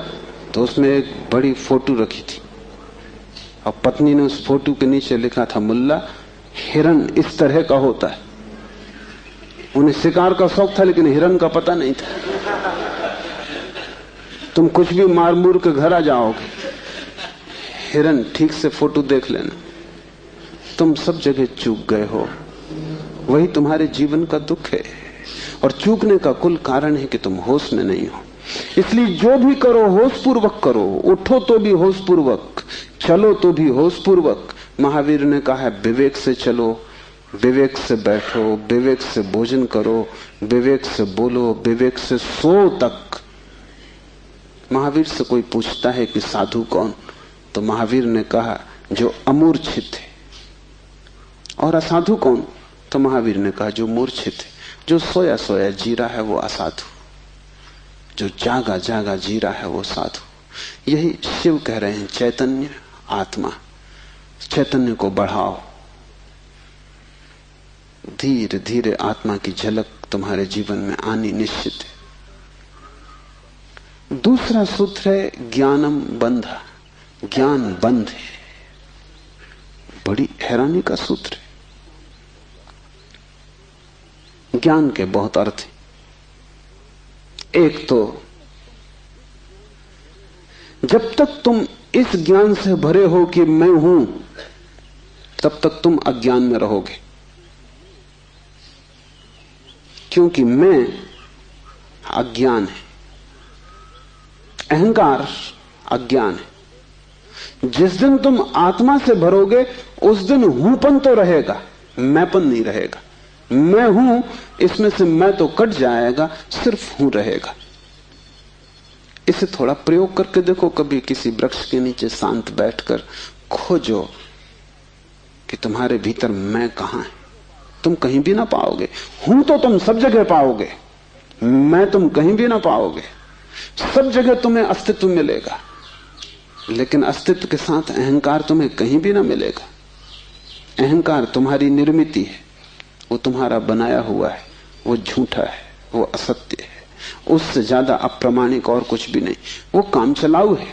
तो उसमें एक बड़ी फोटो रखी थी और पत्नी ने उस फोटो के नीचे लिखा था, मुल्ला हिरन इस तरह का होता है। उन्हें शिकार का शौक था लेकिन हिरन का पता नहीं था। तुम कुछ भी मार मूर के घर आ जाओगे, हिरन ठीक से फोटो देख लेना। तुम सब जगह चूक गए हो। वही तुम्हारे जीवन का दुख है और चूकने का कुल कारण है कि तुम होश में नहीं हो। इसलिए जो भी करो होशपूर्वक करो। उठो तो भी होशपूर्वक, चलो तो भी होशपूर्वक। महावीर ने कहा है विवेक से चलो, विवेक से बैठो, विवेक से भोजन करो, विवेक से बोलो, विवेक से सो तक। महावीर से कोई पूछता है कि साधु कौन, तो महावीर ने कहा जो अमूर्छित है। और असाधु कौन, तो महावीर ने कहा जो मूर्छित है। जो सोया सोया जी रहा है वो असाधु, जो जागा जागा जी रहा है वो साधु। यही शिव कह रहे हैं, चैतन्य आत्मा। चैतन्य को बढ़ाओ। धीरे धीरे आत्मा की झलक तुम्हारे जीवन में आनी निश्चित है। दूसरा सूत्र है ज्ञानम बंधा। ज्ञान बंध है। बड़ी हैरानी का सूत्र है। ज्ञान के बहुत अर्थ हैं। एक तो जब तक तुम इस ज्ञान से भरे हो कि मैं हूं, तब तक तुम अज्ञान में रहोगे, क्योंकि मैं अज्ञान है, अहंकार अज्ञान है। जिस दिन तुम आत्मा से भरोगे उस दिन हूंपन तो रहेगा, मैंपन नहीं रहेगा। मैं हूं, इसमें से मैं तो कट जाएगा, सिर्फ हूं रहेगा। इसे थोड़ा प्रयोग करके देखो। कभी किसी वृक्ष के नीचे शांत बैठकर खोजो कि तुम्हारे भीतर मैं कहां है। तुम कहीं भी ना पाओगे। हूं तो तुम सब जगह पाओगे, मैं तुम कहीं भी ना पाओगे। सब जगह तुम्हें अस्तित्व मिलेगा, लेकिन अस्तित्व के साथ अहंकार तुम्हें कहीं भी ना मिलेगा। अहंकार तुम्हारी निर्मिति है, वो तुम्हारा बनाया हुआ है, वो झूठा है, वो असत्य है, उससे ज्यादा अप्रामाणिक और कुछ भी नहीं। वो काम चलाऊ है,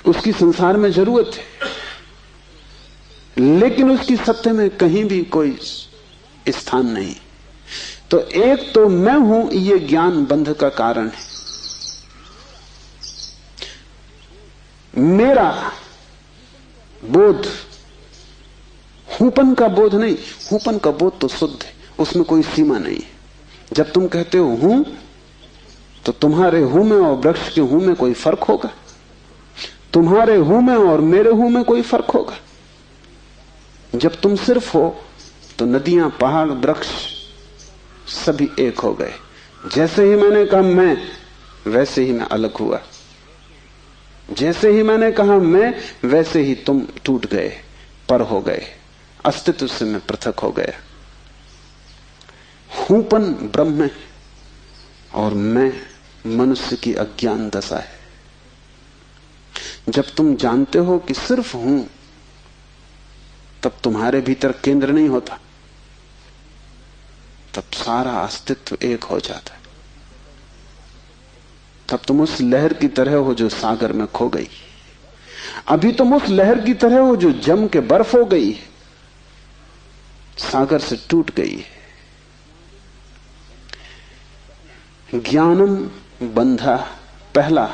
उसकी संसार में जरूरत है, लेकिन उसकी सत्य में कहीं भी कोई स्थान नहीं। तो एक तो मैं हूं, ये ज्ञान बंध का कारण है। मेरा बोध, हूपन का बोध नहीं। हूपन का बोध तो शुद्ध है, उसमें कोई सीमा नहीं है। जब तुम कहते हो हूं, तो तुम्हारे हूं में और वृक्ष के हूं में कोई फर्क होगा? तुम्हारे हूं में और मेरे हूं में कोई फर्क होगा? जब तुम सिर्फ हो तो नदियां, पहाड़, वृक्ष सभी एक हो गए। जैसे ही मैंने कहा मैं, वैसे ही मैं अलग हुआ। जैसे ही मैंने कहा मैं, वैसे ही तुम टूट गए, पर हो गए, अस्तित्व से मैं पृथक हो गया। हूपन ब्रह्म है और मैं मनुष्य की अज्ञान दशा है। जब तुम जानते हो कि सिर्फ हूं, तब तुम्हारे भीतर केंद्र नहीं होता, तब सारा अस्तित्व एक हो जाता है। तब तुम उस लहर की तरह हो जो सागर में खो गई। अभी तुम उस लहर की तरह हो जो जम के बर्फ हो गई है, सागर से टूट गई है। ज्ञानम बंधा, पहला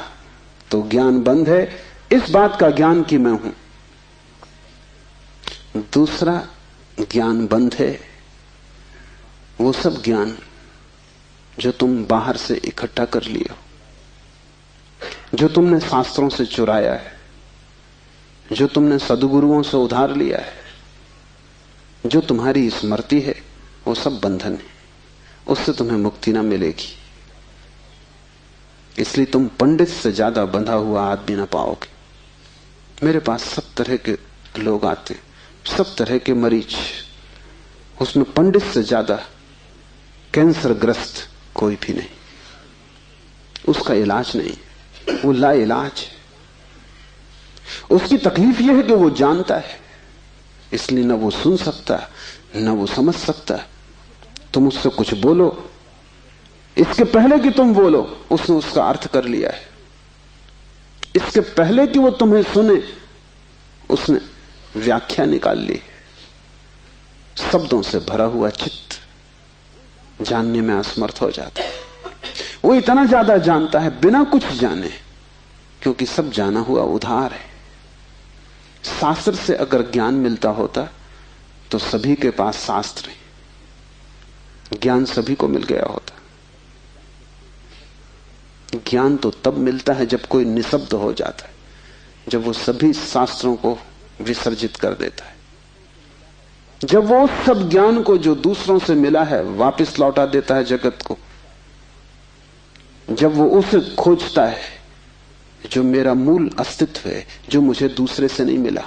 तो ज्ञान बंध है, इस बात का ज्ञान कि मैं हूं। दूसरा ज्ञान बंध है वो सब ज्ञान जो तुम बाहर से इकट्ठा कर लिए हो, जो तुमने शास्त्रों से चुराया है, जो तुमने सद्गुरुओं से उधार लिया है, जो तुम्हारी स्मृति है, वो सब बंधन है। उससे तुम्हें मुक्ति ना मिलेगी। इसलिए तुम पंडित से ज्यादा बंधा हुआ आदमी ना पाओगे। मेरे पास सब तरह के लोग आते हैं, सब तरह के मरीज, उसमें पंडित से ज्यादा कैंसर ग्रस्त कोई भी नहीं। उसका इलाज नहीं, वो ला इलाज है। उसकी तकलीफ यह है कि वो जानता है, इसलिए न वो सुन सकता न वो समझ सकता। तुम उससे कुछ बोलो, इसके पहले कि तुम बोलो उसने उसका अर्थ कर लिया है। इसके पहले कि वो तुम्हें सुने उसने व्याख्या निकाल ली। शब्दों से भरा हुआ चित्त जानने में असमर्थ हो जाता है। वो इतना ज्यादा जानता है बिना कुछ जाने, क्योंकि सब जाना हुआ उधार है। शास्त्र से अगर ज्ञान मिलता होता तो सभी के पास शास्त्र है, ज्ञान सभी को मिल गया होता। ज्ञान तो तब मिलता है जब कोई निशब्द हो जाता है, जब वो सभी शास्त्रों को विसर्जित कर देता है, जब वो उस सब ज्ञान को जो दूसरों से मिला है वापस लौटा देता है जगत को, जब वो उसे खोजता है जो मेरा मूल अस्तित्व है, जो मुझे दूसरे से नहीं मिला।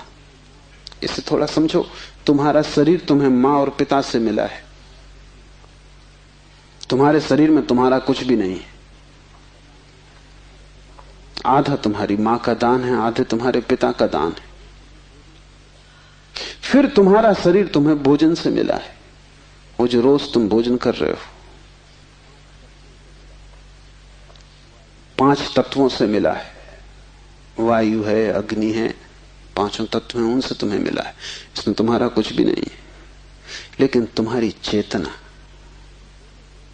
इसे थोड़ा समझो, तुम्हारा शरीर तुम्हें मां और पिता से मिला है। तुम्हारे शरीर में तुम्हारा कुछ भी नहीं है। आधा तुम्हारी मां का दान है, आधे तुम्हारे पिता का दान है। फिर तुम्हारा शरीर तुम्हें भोजन से मिला है, वो जो रोज तुम भोजन कर रहे हो। 5 तत्वों से मिला है, वायु है, अग्नि है, 5 तत्व हैं, उनसे तुम्हें मिला है। इसमें तुम्हारा कुछ भी नहीं है। लेकिन तुम्हारी चेतना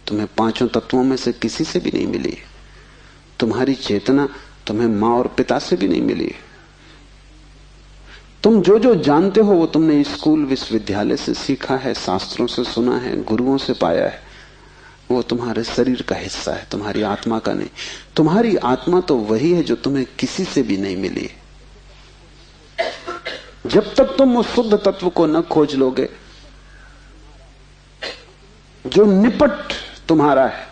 तुम्हें 5 तत्वों में से किसी से भी नहीं मिली है। तुम्हारी चेतना तुम्हें मां और पिता से भी नहीं मिली है। तुम जो जो जानते हो वो तुमने स्कूल विश्वविद्यालय से सीखा है, शास्त्रों से सुना है, गुरुओं से पाया है। वो तुम्हारे शरीर का हिस्सा है, तुम्हारी आत्मा का नहीं। तुम्हारी आत्मा तो वही है जो तुम्हें किसी से भी नहीं मिली। जब तक तुम उस शुद्ध तत्व को न खोज लोगे जो निपट तुम्हारा है,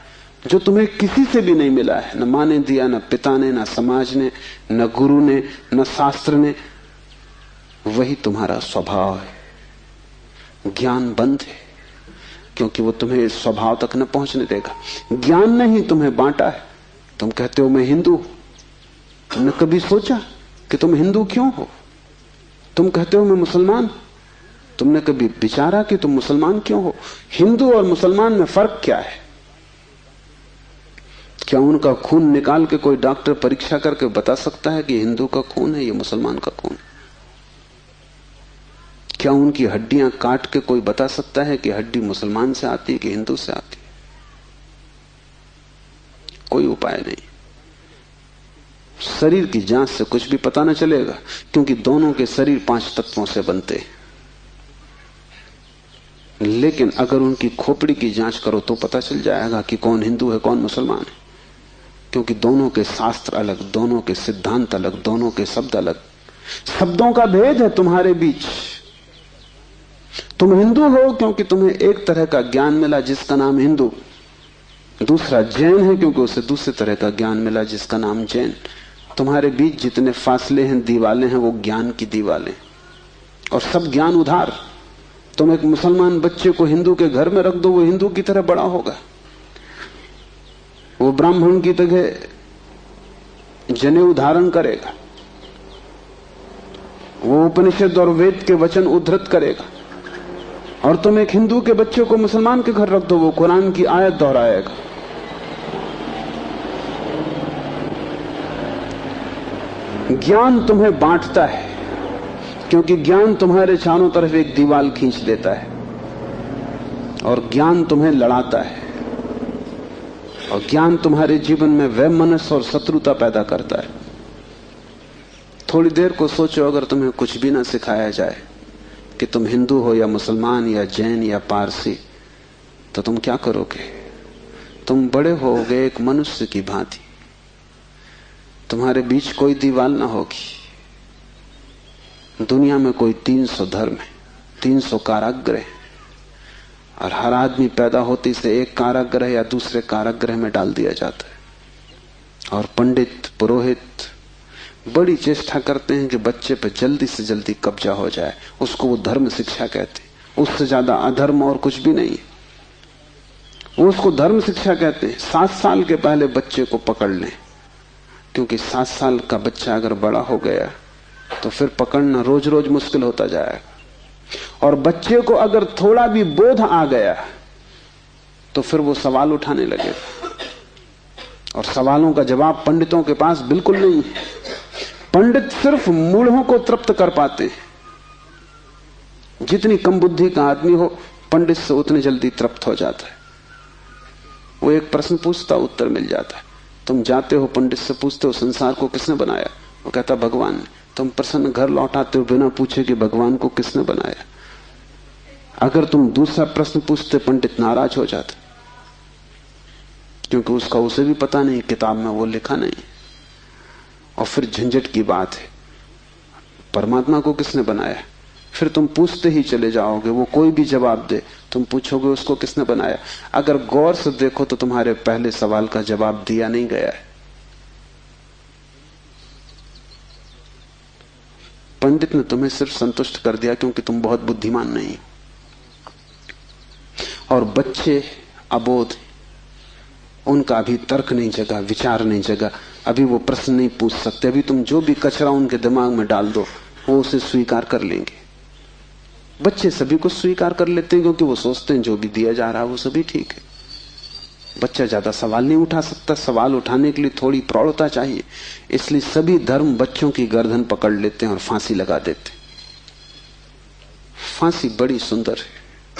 जो तुम्हें किसी से भी नहीं मिला है, न मां ने दिया, न पिता ने, न समाज ने, न गुरु ने, न शास्त्र ने, वही तुम्हारा स्वभाव है। ज्ञान बंद है क्योंकि वो तुम्हें इस स्वभाव तक न पहुंचने देगा। ज्ञान ने ही तुम्हें बांटा है। तुम कहते हो मैं हिंदू, तुमने कभी सोचा कि तुम हिंदू क्यों हो? तुम कहते हो मैं मुसलमान, तुमने कभी विचारा कि तुम मुसलमान क्यों हो? हिंदू और मुसलमान में फर्क क्या है? क्या उनका खून निकाल के कोई डॉक्टर परीक्षा करके बता सकता है कि हिंदू का खून है, ये मुसलमान का खून? क्या उनकी हड्डियां काट के कोई बता सकता है कि हड्डी मुसलमान से आती है कि हिंदू से आती है? कोई उपाय नहीं। शरीर की जांच से कुछ भी पता न चलेगा, क्योंकि दोनों के शरीर 5 तत्वों से बनते हैं। लेकिन अगर उनकी खोपड़ी की जांच करो तो पता चल जाएगा कि कौन हिंदू है कौन मुसलमान है, क्योंकि दोनों के शास्त्र अलग, दोनों के सिद्धांत अलग, दोनों के शब्द अलग। शब्दों का भेद है तुम्हारे बीच। तुम हिंदू हो क्योंकि तुम्हें एक तरह का ज्ञान मिला जिसका नाम हिंदू, दूसरा जैन है क्योंकि उसे दूसरे तरह का ज्ञान मिला जिसका नाम जैन। तुम्हारे बीच जितने फासले हैं, दीवालें हैं, वो ज्ञान की दीवालें, और सब ज्ञान उधार। तुम एक मुसलमान बच्चे को हिंदू के घर में रख दो, वो हिंदू की तरह बड़ा होगा, वो ब्राह्मण की तरह जनेऊ धारण करेगा, वो उपनिषद और वेद के वचन उद्धृत करेगा। और तुम एक हिंदू के बच्चे को मुसलमान के घर रख दो, वो कुरान की आयत दोहराएगा। ज्ञान तुम्हें बांटता है, क्योंकि ज्ञान तुम्हारे चारों तरफ एक दीवार खींच देता है, और ज्ञान तुम्हें लड़ाता है, और ज्ञान तुम्हारे जीवन में वैमनस्य और शत्रुता पैदा करता है। थोड़ी देर को सोचो, अगर तुम्हें कुछ भी ना सिखाया जाए कि तुम हिंदू हो या मुसलमान या जैन या पारसी, तो तुम क्या करोगे? तुम बड़े होगे एक मनुष्य की भांति। तुम्हारे बीच कोई दीवार ना होगी। दुनिया में कोई 300 धर्म है, 300 कारागृह, और हर आदमी पैदा होते से एक कारागृह या दूसरे कारागृह में डाल दिया जाता है। और पंडित पुरोहित बड़ी चेष्टा करते हैं कि बच्चे पे जल्दी से जल्दी कब्जा हो जाए। उसको वो धर्म शिक्षा कहते हैं। उससे ज्यादा अधर्म और कुछ भी नहीं है। वो उसको धर्म शिक्षा कहते हैं। 7 साल के पहले बच्चे को पकड़ लें, क्योंकि 7 साल का बच्चा अगर बड़ा हो गया तो फिर पकड़ना रोज रोज मुश्किल होता जाएगा। और बच्चे को अगर थोड़ा भी बोध आ गया तो फिर वो सवाल उठाने लगेगा, और सवालों का जवाब पंडितों के पास बिल्कुल नहीं है। पंडित सिर्फ मूढ़ों को तृप्त कर पाते हैं। जितनी कम बुद्धि का आदमी हो, पंडित से उतनी जल्दी तृप्त हो जाता है। वो एक प्रश्न पूछता, उत्तर मिल जाता है। तुम जाते हो पंडित से पूछते हो संसार को किसने बनाया, वो कहता भगवान ने। तुम प्रसन्न घर लौटाते हो बिना पूछे कि भगवान को किसने बनाया। अगर तुम दूसरा प्रश्न पूछते, पंडित नाराज हो जाते, क्योंकि उसका उसे भी पता नहीं, किताब में वो लिखा नहीं। और फिर झंझट की बात है, परमात्मा को किसने बनाया। फिर तुम पूछते ही चले जाओगे, वो कोई भी जवाब दे, तुम पूछोगे उसको किसने बनाया। अगर गौर से देखो तो तुम्हारे पहले सवाल का जवाब दिया नहीं गया है। पंडित ने तुम्हें सिर्फ संतुष्ट कर दिया क्योंकि तुम बहुत बुद्धिमान नहीं। और बच्चे अबोध, उनका अभी तर्क नहीं जगा, विचार नहीं जगा, अभी वो प्रश्न नहीं पूछ सकते। अभी तुम जो भी कचरा उनके दिमाग में डाल दो, वो उसे स्वीकार कर लेंगे। बच्चे सभी को स्वीकार कर लेते हैं, क्योंकि वो सोचते हैं जो भी दिया जा रहा है वो सभी ठीक है। बच्चा ज्यादा सवाल नहीं उठा सकता, सवाल उठाने के लिए थोड़ी प्रौढ़ता चाहिए। इसलिए सभी धर्म बच्चों की गर्दन पकड़ लेते हैं और फांसी लगा देते हैं। फांसी बड़ी सुंदर है।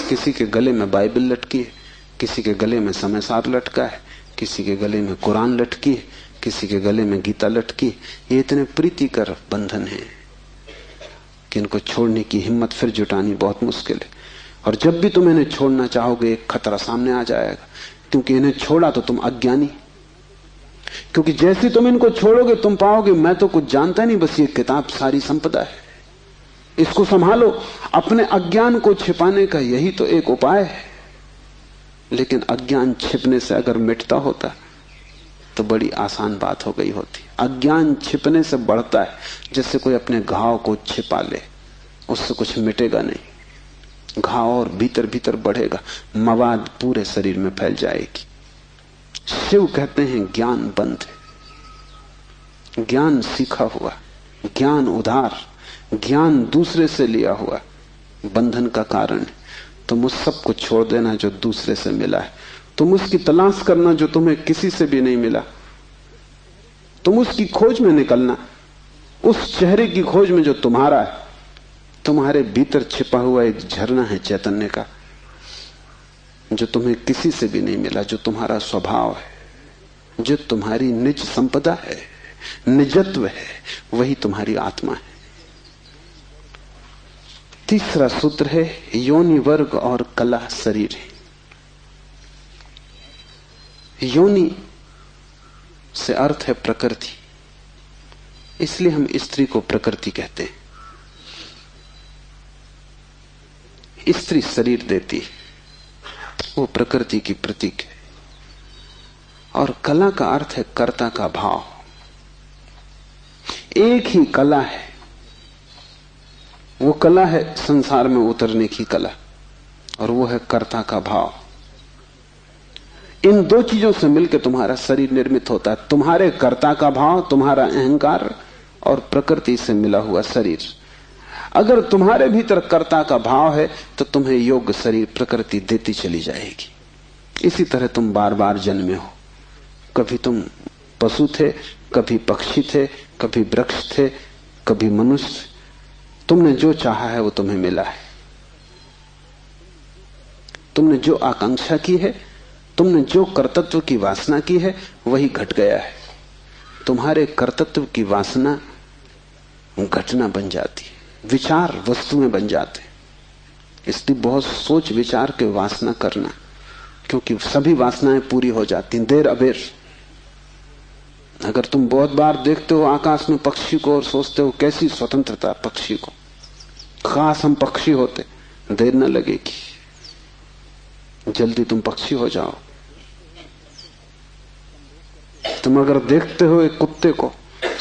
किसी के गले में बाइबल लटकी है, किसी के गले में समय सार लटका है, किसी के गले में कुरान लटकी है, किसी के गले में गीता लटकी। ये इतने प्रीतिकर बंधन है कि इनको छोड़ने की हिम्मत फिर जुटानी बहुत मुश्किल है। और जब भी तुम इन्हें छोड़ना चाहोगे, एक खतरा सामने आ जाएगा, क्योंकि इन्हें छोड़ा तो तुम अज्ञानी। क्योंकि जैसे तुम इनको छोड़ोगे तुम पाओगे मैं तो कुछ जानता नहीं, बस ये किताब सारी संपदा है, इसको संभालो। अपने अज्ञान को छिपाने का यही तो एक उपाय है। लेकिन अज्ञान छिपने से अगर मिटता होता तो बड़ी आसान बात हो गई होती। अज्ञान छिपने से बढ़ता है, जैसे कोई अपने घाव को छिपा ले, उससे कुछ मिटेगा नहीं। घाव और भीतर भीतर बढ़ेगा, मवाद पूरे शरीर में फैल जाएगी। शिव कहते हैं ज्ञान बंद है, ज्ञान सीखा हुआ, ज्ञान उधार, ज्ञान दूसरे से लिया हुआ बंधन का कारण है। तुम उस सब को छोड़ देना जो दूसरे से मिला है। तुम उसकी तलाश करना जो तुम्हें किसी से भी नहीं मिला। तुम उसकी खोज में निकलना, उस चेहरे की खोज में जो तुम्हारा है। तुम्हारे भीतर छिपा हुआ एक झरना है चैतन्य का, जो तुम्हें किसी से भी नहीं मिला, जो तुम्हारा स्वभाव है, जो तुम्हारी निज संपदा है, निजत्व है, वही तुम्हारी आत्मा है। तीसरा सूत्र है योनि वर्ग और कला शरीर है। योनि से अर्थ है प्रकृति, इसलिए हम स्त्री को प्रकृति कहते हैं। स्त्री शरीर देती है, वो प्रकृति की प्रतीक है। और कला का अर्थ है कर्ता का भाव। एक ही कला है, वो कला है संसार में उतरने की कला, और वो है कर्ता का भाव। इन दो चीजों से मिलकर तुम्हारा शरीर निर्मित होता है। तुम्हारे कर्ता का भाव, तुम्हारा अहंकार, और प्रकृति से मिला हुआ शरीर। अगर तुम्हारे भीतर कर्ता का भाव है तो तुम्हें योग्य शरीर प्रकृति देती चली जाएगी। इसी तरह तुम बार बार जन्मे हो। कभी तुम पशु थे, कभी पक्षी थे, कभी वृक्ष थे, कभी मनुष्य। तुमने जो चाहा है वो तुम्हें मिला है। तुमने जो आकांक्षा की है, तुमने जो कर्तृत्व की वासना की है, वही घट गया है। तुम्हारे कर्तृत्व की वासना घटना बन जाती है, विचार वस्तुएं बन जाते। इसलिए बहुत सोच विचार के वासना करना, क्योंकि सभी वासनाएं पूरी हो जाती हैं देर अबेर। अगर तुम बहुत बार देखते हो आकाश में पक्षी को और सोचते हो कैसी स्वतंत्रता पक्षी को, खास हम पक्षी होते, देर न लगेगी, जल्दी तुम पक्षी हो जाओ। तुम अगर देखते हो एक कुत्ते को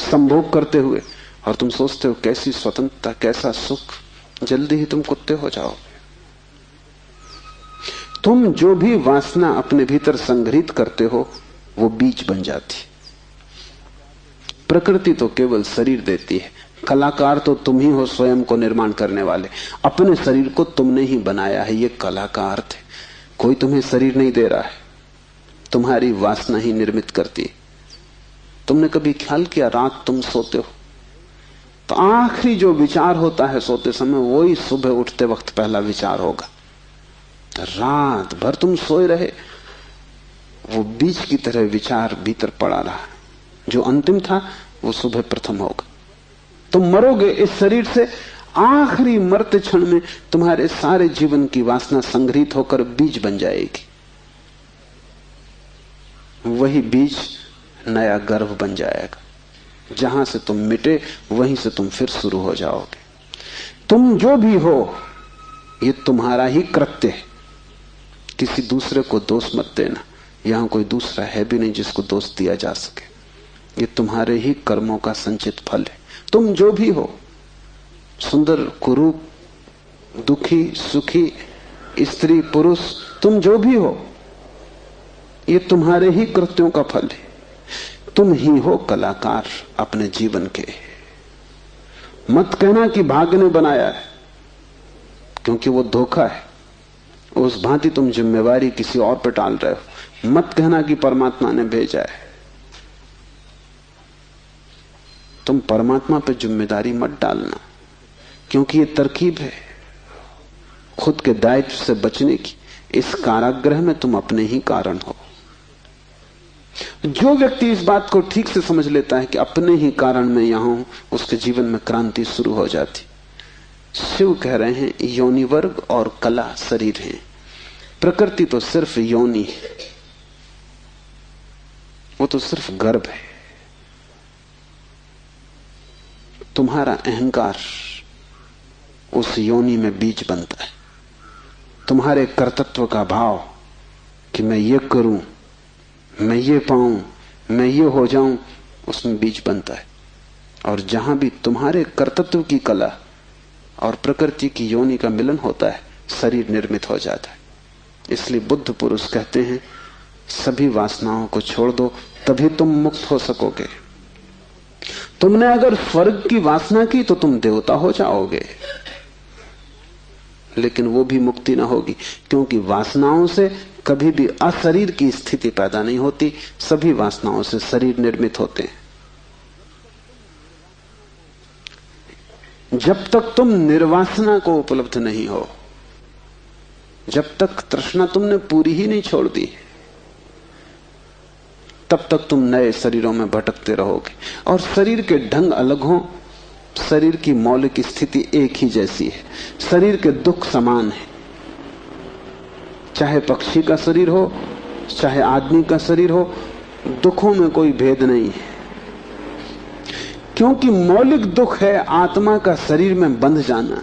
संभोग करते हुए और तुम सोचते हो कैसी स्वतंत्रता, कैसा सुख, जल्दी ही तुम कुत्ते हो जाओ। तुम जो भी वासना अपने भीतर संग्रहित करते हो वो बीज बन जाती। प्रकृति तो केवल शरीर देती है, कलाकार तो तुम ही हो, स्वयं को निर्माण करने वाले। अपने शरीर को तुमने ही बनाया है, ये कला का अर्थ है। कोई तुम्हें शरीर नहीं दे रहा है, तुम्हारी वासना ही निर्मित करती है। तुमने कभी ख्याल किया, रात तुम सोते हो तो आखिरी जो विचार होता है सोते समय, वही सुबह उठते वक्त पहला विचार होगा। रात भर तुम सोए रहे, वो बीज की तरह विचार भीतर पड़ा रहा, जो अंतिम था वो सुबह प्रथम होगा। तुम मरोगे इस शरीर से, आखिरी मरते क्षण में तुम्हारे सारे जीवन की वासना संग्रहित होकर बीज बन जाएगी। वही बीज नया गर्भ बन जाएगा। जहां से तुम मिटे वहीं से तुम फिर शुरू हो जाओगे। तुम जो भी हो ये तुम्हारा ही कृत्य है, किसी दूसरे को दोष मत देना। यहां कोई दूसरा है भी नहीं जिसको दोष दिया जा सके। ये तुम्हारे ही कर्मों का संचित फल है। तुम जो भी हो, सुंदर कुरूप, दुखी सुखी, स्त्री पुरुष, तुम जो भी हो, ये तुम्हारे ही कृत्यों का फल है। तुम ही हो कलाकार अपने जीवन के। मत कहना कि भाग्य ने बनाया है, क्योंकि वो धोखा है। उस भांति तुम जिम्मेवारी किसी और पर टाल रहे हो। मत कहना कि परमात्मा ने भेजा है। तुम परमात्मा पर जिम्मेदारी मत डालना, क्योंकि ये तरकीब है खुद के दायित्व से बचने की। इस कारागृह में तुम अपने ही कारण हो। जो व्यक्ति इस बात को ठीक से समझ लेता है कि अपने ही कारण मैं यहां हूं, उसके जीवन में क्रांति शुरू हो जाती। शिव कह रहे हैं योनि वर्ग और कला शरीर है। प्रकृति तो सिर्फ योनि है, वो तो सिर्फ गर्भ है। तुम्हारा अहंकार उस योनि में बीज बनता है। तुम्हारे कर्तृत्व का भाव कि मैं ये करूं, मैं ये पाऊं, मैं ये हो जाऊं, उसमें बीज बनता है। और जहां भी तुम्हारे कर्तृत्व की कला और प्रकृति की योनि का मिलन होता है, शरीर निर्मित हो जाता है। इसलिए बुद्ध पुरुष कहते हैं सभी वासनाओं को छोड़ दो, तभी तुम मुक्त हो सकोगे। तुमने अगर स्वर्ग की वासना की तो तुम देवता हो जाओगे, लेकिन वो भी मुक्ति ना होगी, क्योंकि वासनाओं से कभी भी अशरीर की स्थिति पैदा नहीं होती। सभी वासनाओं से शरीर निर्मित होते हैं। जब तक तुम निर्वासना को उपलब्ध नहीं हो, जब तक तृष्णा तुमने पूरी ही नहीं छोड़ दी, तब तक तुम नए शरीरों में भटकते रहोगे। और शरीर के ढंग अलग हों, शरीर की मौलिक स्थिति एक ही जैसी है। शरीर के दुख समान है, चाहे पक्षी का शरीर हो चाहे आदमी का शरीर हो, दुखों में कोई भेद नहीं है। क्योंकि मौलिक दुख है आत्मा का शरीर में बंध जाना।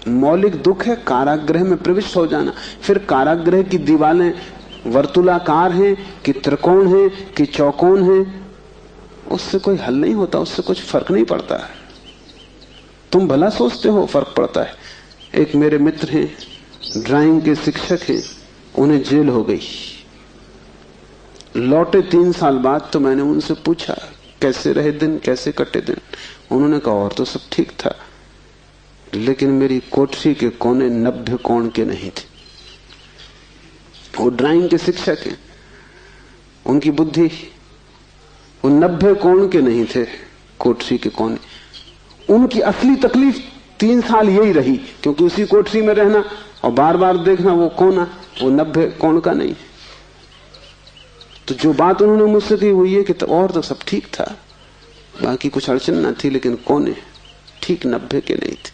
मौलिक दुख है कारागृह में प्रविष्ट हो जाना। फिर कारागृह की दीवारें वर्तुलाकार हैं कि त्रिकोण हैं कि चौकोन हैं, उससे कोई हल नहीं होता, उससे कुछ फर्क नहीं पड़ता है। तुम भला सोचते हो फर्क पड़ता है। एक मेरे मित्र हैं, ड्राइंग के शिक्षक हैं, उन्हें जेल हो गई। लौटे 3 साल बाद तो मैंने उनसे पूछा कैसे रहे दिन, कैसे कटे दिन। उन्होंने कहा और तो सब ठीक था, लेकिन मेरी कोठरी के कोने 90 कोण के नहीं थे। वो ड्राइंग के शिक्षक हैं, उनकी बुद्धि, वो 90 कोण के नहीं थे कोठरी के कोने। उनकी असली तकलीफ 3 साल यही रही, क्योंकि उसी कोठरी में रहना और बार बार देखना वो कोना, वो 90 कोण का नहीं। तो जो बात उन्होंने मुझसे कही वो ये कि तो और तो सब ठीक था, बाकी कुछ अड़चन ना थी, लेकिन कोने ठीक 90 के नहीं थे।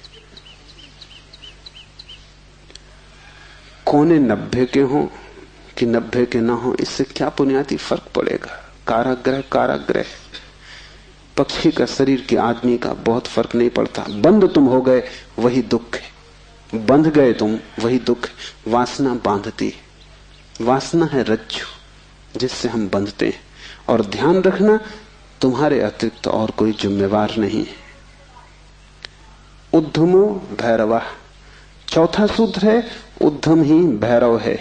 कोने 90 के हों कि 90 के ना हो, इससे क्या बुनियादी फर्क पड़ेगा। कारागृह कारागृह, पक्षी का शरीर के आदमी का बहुत फर्क नहीं पड़ता। बंद तुम हो गए वही दुख है, बंध गए तुम वही दुख है। वासना बांधती, वासना है रज्जु जिससे हम बंधते हैं। और ध्यान रखना, तुम्हारे अतिरिक्त और कोई जिम्मेवार नहीं है। उद्धमो भैरवा, चौथा सूत्र है उद्धम ही भैरव है।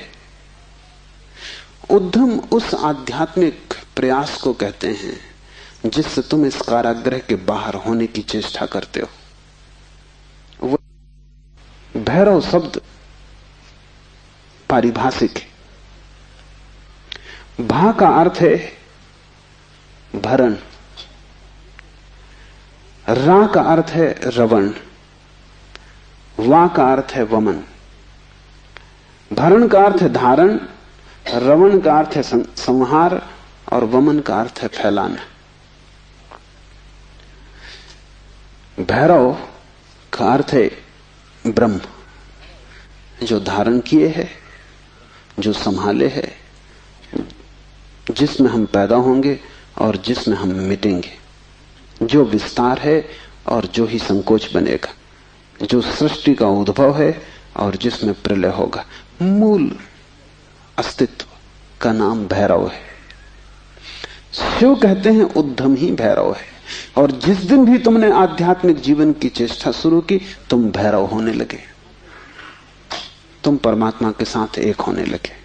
उद्धम उस आध्यात्मिक प्रयास को कहते हैं जिससे तुम इस कारागृह के बाहर होने की चेष्टा करते हो। भैरव शब्द पारिभाषिक है। भा का अर्थ है भरण, रा का अर्थ है रवण, वा का अर्थ है वमन। भरण का अर्थ है धारण, रवण का अर्थ है संहार और वमन का अर्थ है फैलाना। भैरव का अर्थ है ब्रह्म, जो धारण किए है, जो संभाले है, जिसमें हम पैदा होंगे और जिसमें हम मिटेंगे, जो विस्तार है और जो ही संकोच बनेगा, जो सृष्टि का उद्भव है और जिसमें प्रलय होगा। मूल अस्तित्व का नाम भैरव है। शिव कहते हैं उद्धम ही भैरव है। और जिस दिन भी तुमने आध्यात्मिक जीवन की चेष्टा शुरू की, तुम भैरव होने लगे, तुम परमात्मा के साथ एक होने लगे।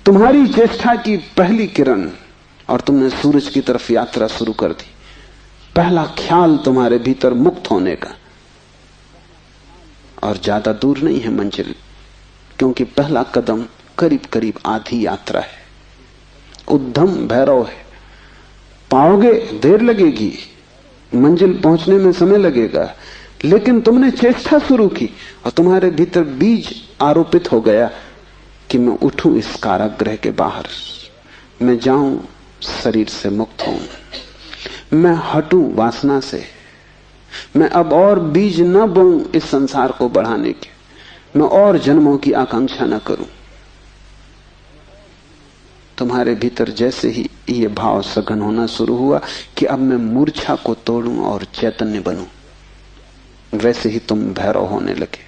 तुम्हारी चेष्टा की पहली किरण और तुमने सूरज की तरफ यात्रा शुरू कर दी। पहला ख्याल तुम्हारे भीतर मुक्त होने का, और ज्यादा दूर नहीं है मंजिल, क्योंकि पहला कदम करीब करीब आधी यात्रा है। उद्धम भैरव है। पाओगे देर लगेगी, मंजिल पहुंचने में समय लगेगा, लेकिन तुमने चेष्टा शुरू की और तुम्हारे भीतर बीज आरोपित हो गया कि मैं उठूं इस कारागृह के बाहर, मैं जाऊं शरीर से मुक्त हूं, मैं हटूं वासना से, मैं अब और बीज न बोऊं इस संसार को बढ़ाने के, मैं और जन्मों की आकांक्षा न करूं। तुम्हारे भीतर जैसे ही ये भाव सघन होना शुरू हुआ कि अब मैं मूर्छा को तोड़ूं और चैतन्य बनूं, वैसे ही तुम भैरव होने लगे,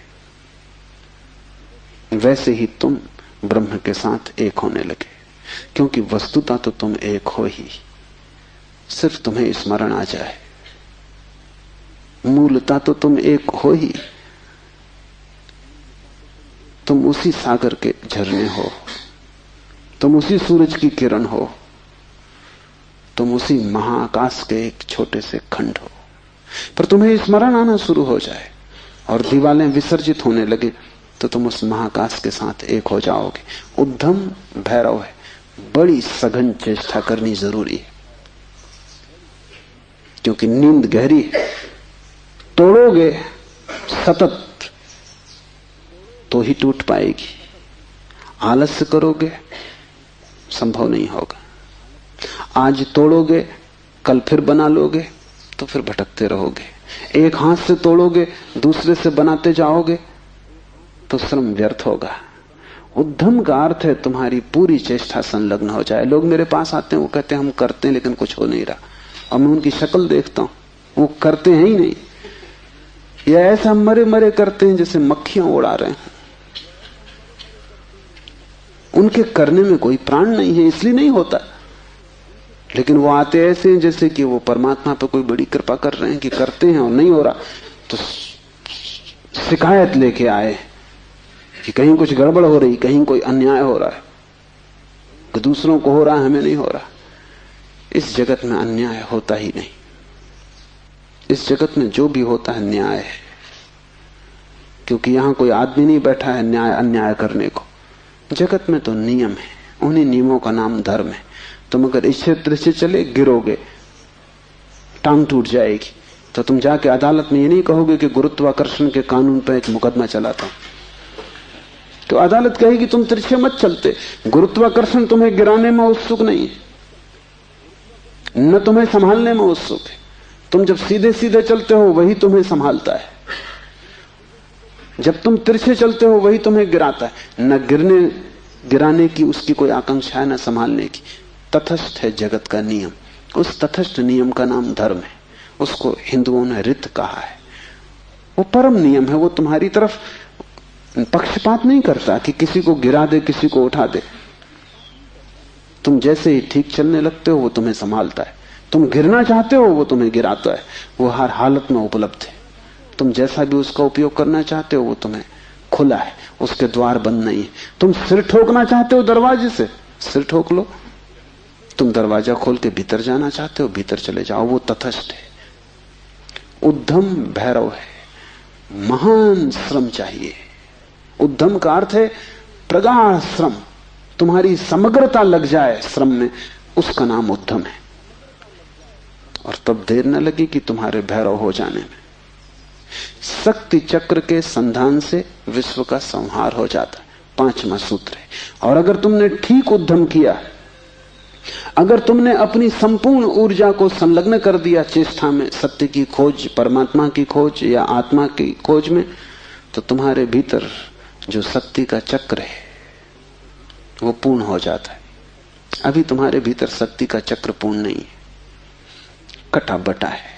वैसे ही तुम ब्रह्म के साथ एक होने लगे। क्योंकि वस्तुतः तो तुम एक हो ही, सिर्फ तुम्हें स्मरण आ जाए। मूलतः तो तुम एक हो ही, तुम उसी सागर के झरने हो, तुम उसी सूरज की किरण हो, तुम उसी महाआकाश के एक छोटे से खंड हो। पर तुम्हें स्मरण आना शुरू हो जाए और दीवारें विसर्जित होने लगे तो तुम उस महाकाश के साथ एक हो जाओगे। उद्धम भैरव है। बड़ी सघन चेष्टा करनी जरूरी है, क्योंकि नींद गहरी है। तोड़ोगे सतत तो ही टूट पाएगी, आलस्य करोगे संभव नहीं होगा। आज तोड़ोगे कल फिर बना लोगे तो फिर भटकते रहोगे। एक हाथ से तोड़ोगे दूसरे से बनाते जाओगे तो श्रम व्यर्थ होगा। उद्यम का अर्थ है तुम्हारी पूरी चेष्टा संलग्न हो जाए। लोग मेरे पास आते हैं, वो कहते हैं हम करते हैं लेकिन कुछ हो नहीं रहा, और मैं उनकी शक्ल देखता हूं वो करते हैं ही नहीं, या ऐसा मरे मरे करते हैं जैसे मक्खियां उड़ा रहे हैं। उनके करने में कोई प्राण नहीं है, इसलिए नहीं होता। लेकिन वो आते ऐसे हैं जैसे कि वो परमात्मा पे कोई बड़ी कृपा कर रहे हैं कि करते हैं और नहीं हो रहा, तो शिकायत लेके आए कि कहीं कुछ गड़बड़ हो रही, कहीं कोई अन्याय हो रहा है, कि दूसरों को हो रहा है हमें नहीं हो रहा। इस जगत में अन्याय होता ही नहीं। इस जगत में जो भी होता है न्याय है, क्योंकि यहां कोई आदमी नहीं बैठा है न्याय अन्याय करने को। जगत में तो नियम है, उन्हीं नियमों का नाम धर्म है। तुम अगर इस क्षेत्र से चले गिरोगे, टांग टूट जाएगी, तो तुम जाके अदालत में ये नहीं कहोगे कि गुरुत्वाकर्षण के कानून पर एक मुकदमा चलाता हूं, तो अदालत कहेगी तुम तिरछे मत चलते। गुरुत्वाकर्षण तुम्हें गिराने में उत्सुक नहीं है, न तुम्हें संभालने में उत्सुक है। तुम जब सीधे सीधे चलते हो वही तुम्हें संभालता है, जब तुम तिरछे चलते हो वही तुम्हें गिराता है। न गिराने की उसकी कोई आकांक्षा है, न संभालने की। तटस्थ है जगत का नियम, उस तटस्थ नियम का नाम धर्म है। उसको हिंदुओं ने रित कहा है। वो परम नियम है, वो तुम्हारी तरफ पक्षपात नहीं करता कि किसी को गिरा दे किसी को उठा दे। तुम जैसे ही ठीक चलने लगते हो वो तुम्हें संभालता है, तुम गिरना चाहते हो वो तुम्हें गिराता है। वो हर हालत में उपलब्ध है। तुम जैसा भी उसका उपयोग करना चाहते हो वो तुम्हें खुला है, उसके द्वार बंद नहीं है। तुम सिर ठोकना चाहते हो दरवाजे से, सिर ठोक लो। तुम दरवाजा खोल के भीतर जाना चाहते हो, भीतर चले जाओ। वो तटस्थ है। उद्यम भैरव है, महान श्रम चाहिए। उद्यम का अर्थ है प्रगाढ़ श्रम, तुम्हारी समग्रता लग जाए श्रम में, उसका नाम उद्यम है। और तब देर न लगी कि तुम्हारे भैरव हो जाने में। शक्ति चक्र के संधान से विश्व का संहार हो जाता है, 5वां सूत्र है। और अगर तुमने ठीक उद्यम किया, अगर तुमने अपनी संपूर्ण ऊर्जा को संलग्न कर दिया चेष्टा में, सत्य की खोज, परमात्मा की खोज या आत्मा की खोज में, तो तुम्हारे भीतर जो शक्ति का चक्र है वो पूर्ण हो जाता है। अभी तुम्हारे भीतर शक्ति का चक्र पूर्ण नहीं है, कटा बटा है।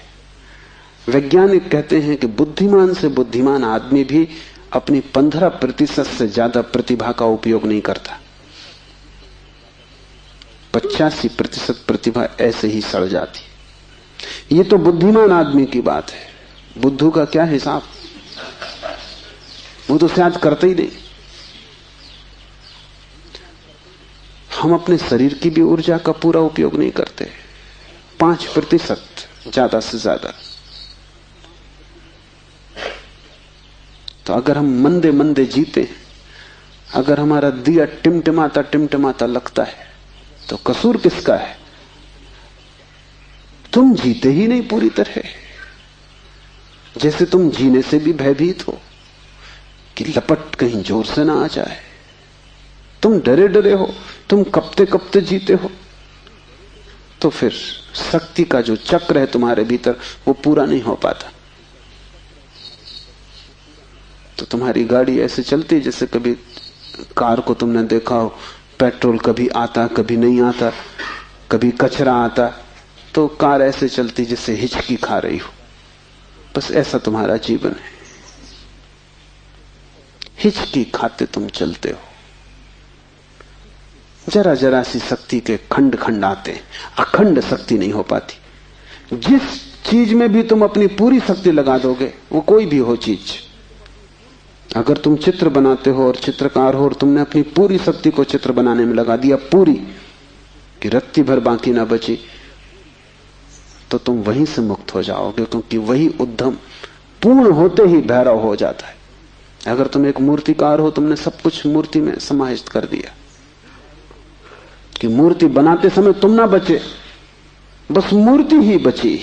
वैज्ञानिक कहते हैं कि बुद्धिमान से बुद्धिमान आदमी भी अपनी 15% से ज्यादा प्रतिभा का उपयोग नहीं करता। 85% प्रतिभा ऐसे ही सड़ जाती। ये तो बुद्धिमान आदमी की बात है। बुद्धू का क्या हिसाब, वो तो शायद करते ही नहीं। हम अपने शरीर की भी ऊर्जा का पूरा उपयोग नहीं करते, 5% ज्यादा से ज्यादा। तो अगर हम मंदे मंदे जीते, अगर हमारा दिया टिमटिमाता टिमटिमाता लगता है, तो कसूर किसका है? तुम जीते ही नहीं पूरी तरह। जैसे तुम जीने से भी भयभीत हो कि लपट कहीं जोर से ना आ जाए। तुम डरे डरे हो, तुम कपते कपते जीते हो। तो फिर शक्ति का जो चक्र है तुम्हारे भीतर वो पूरा नहीं हो पाता। तो तुम्हारी गाड़ी ऐसे चलती है जैसे कभी कार को तुमने देखा हो, पेट्रोल कभी आता कभी नहीं आता, कभी कचरा आता, तो कार ऐसे चलती जैसे हिचकी खा रही हो। बस ऐसा तुम्हारा जीवन है, हिचकी खाते तुम चलते हो। जरा जरा सी शक्ति के खंड खंड आते हैं, अखंड शक्ति नहीं हो पाती। जिस चीज में भी तुम अपनी पूरी शक्ति लगा दोगे, वो कोई भी हो चीज, अगर तुम चित्र बनाते हो और चित्रकार हो और तुमने अपनी पूरी शक्ति को चित्र बनाने में लगा दिया, पूरी कि रत्ती भर बाकी ना बची, तो तुम वहीं से मुक्त हो जाओगे, क्योंकि वही उद्यम पूर्ण होते ही भैरव हो जाता है। अगर तुम एक मूर्तिकार हो, तुमने सब कुछ मूर्ति में समाहित कर दिया कि मूर्ति बनाते समय तुम ना बचे, बस मूर्ति ही बची,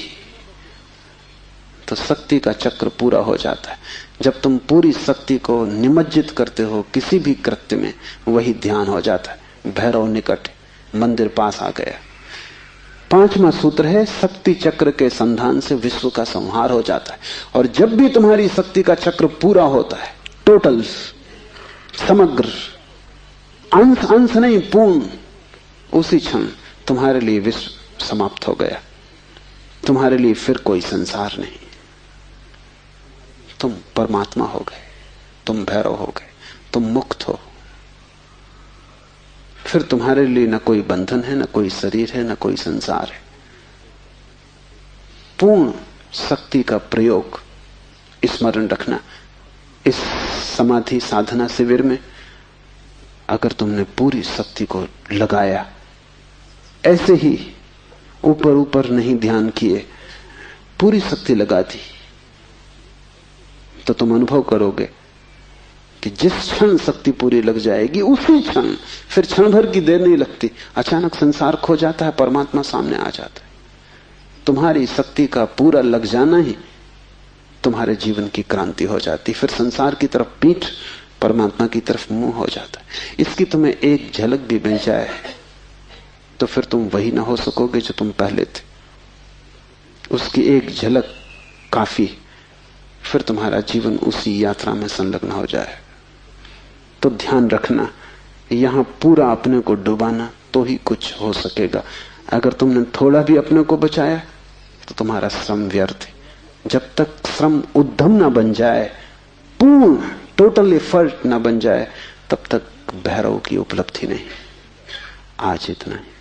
तो शक्ति का चक्र पूरा हो जाता है। जब तुम पूरी शक्ति को निमज्जित करते हो किसी भी कृत्य में, वही ध्यान हो जाता है। भैरव निकट, मंदिर पास आ गया। 5वां सूत्र है, शक्ति चक्र के संधान से विश्व का संहार हो जाता है। और जब भी तुम्हारी शक्ति का चक्र पूरा होता है, टोटल, समग्र, अंश अंश नहीं, पूर्ण, उसी क्षण तुम्हारे लिए विश्व समाप्त हो गया। तुम्हारे लिए फिर कोई संसार नहीं, तुम परमात्मा हो गए, तुम भैरव हो गए, तुम मुक्त हो। फिर तुम्हारे लिए न कोई बंधन है, न कोई शरीर है, न कोई संसार है। पूर्ण शक्ति का प्रयोग स्मरण रखना। इस समाधि साधना शिविर में अगर तुमने पूरी शक्ति को लगाया, ऐसे ही ऊपर ऊपर नहीं ध्यान किए, पूरी शक्ति लगा दी, तो तुम अनुभव करोगे कि जिस क्षण शक्ति पूरी लग जाएगी, उसी क्षण, फिर क्षण भर की देर नहीं लगती, अचानक संसार खो जाता है, परमात्मा सामने आ जाता है। तुम्हारी शक्ति का पूरा लग जाना ही तुम्हारे जीवन की क्रांति हो जाती। फिर संसार की तरफ पीठ, परमात्मा की तरफ मुंह हो जाता है। इसकी तुम्हें एक झलक भी मिल जाए तो फिर तुम वही ना हो सकोगे जो तुम पहले थे। उसकी एक झलक काफी, फिर तुम्हारा जीवन उसी यात्रा में संलग्न हो जाए। तो ध्यान रखना, यहां पूरा अपने को डुबाना तो ही कुछ हो सकेगा। अगर तुमने थोड़ा भी अपने को बचाया तो तुम्हारा श्रम व्यर्थ है। जब तक श्रम उद्यम ना बन जाए, पूर्ण टोटल एफर्ट ना बन जाए, तब तक भैरव की उपलब्धि नहीं। आज इतना ही।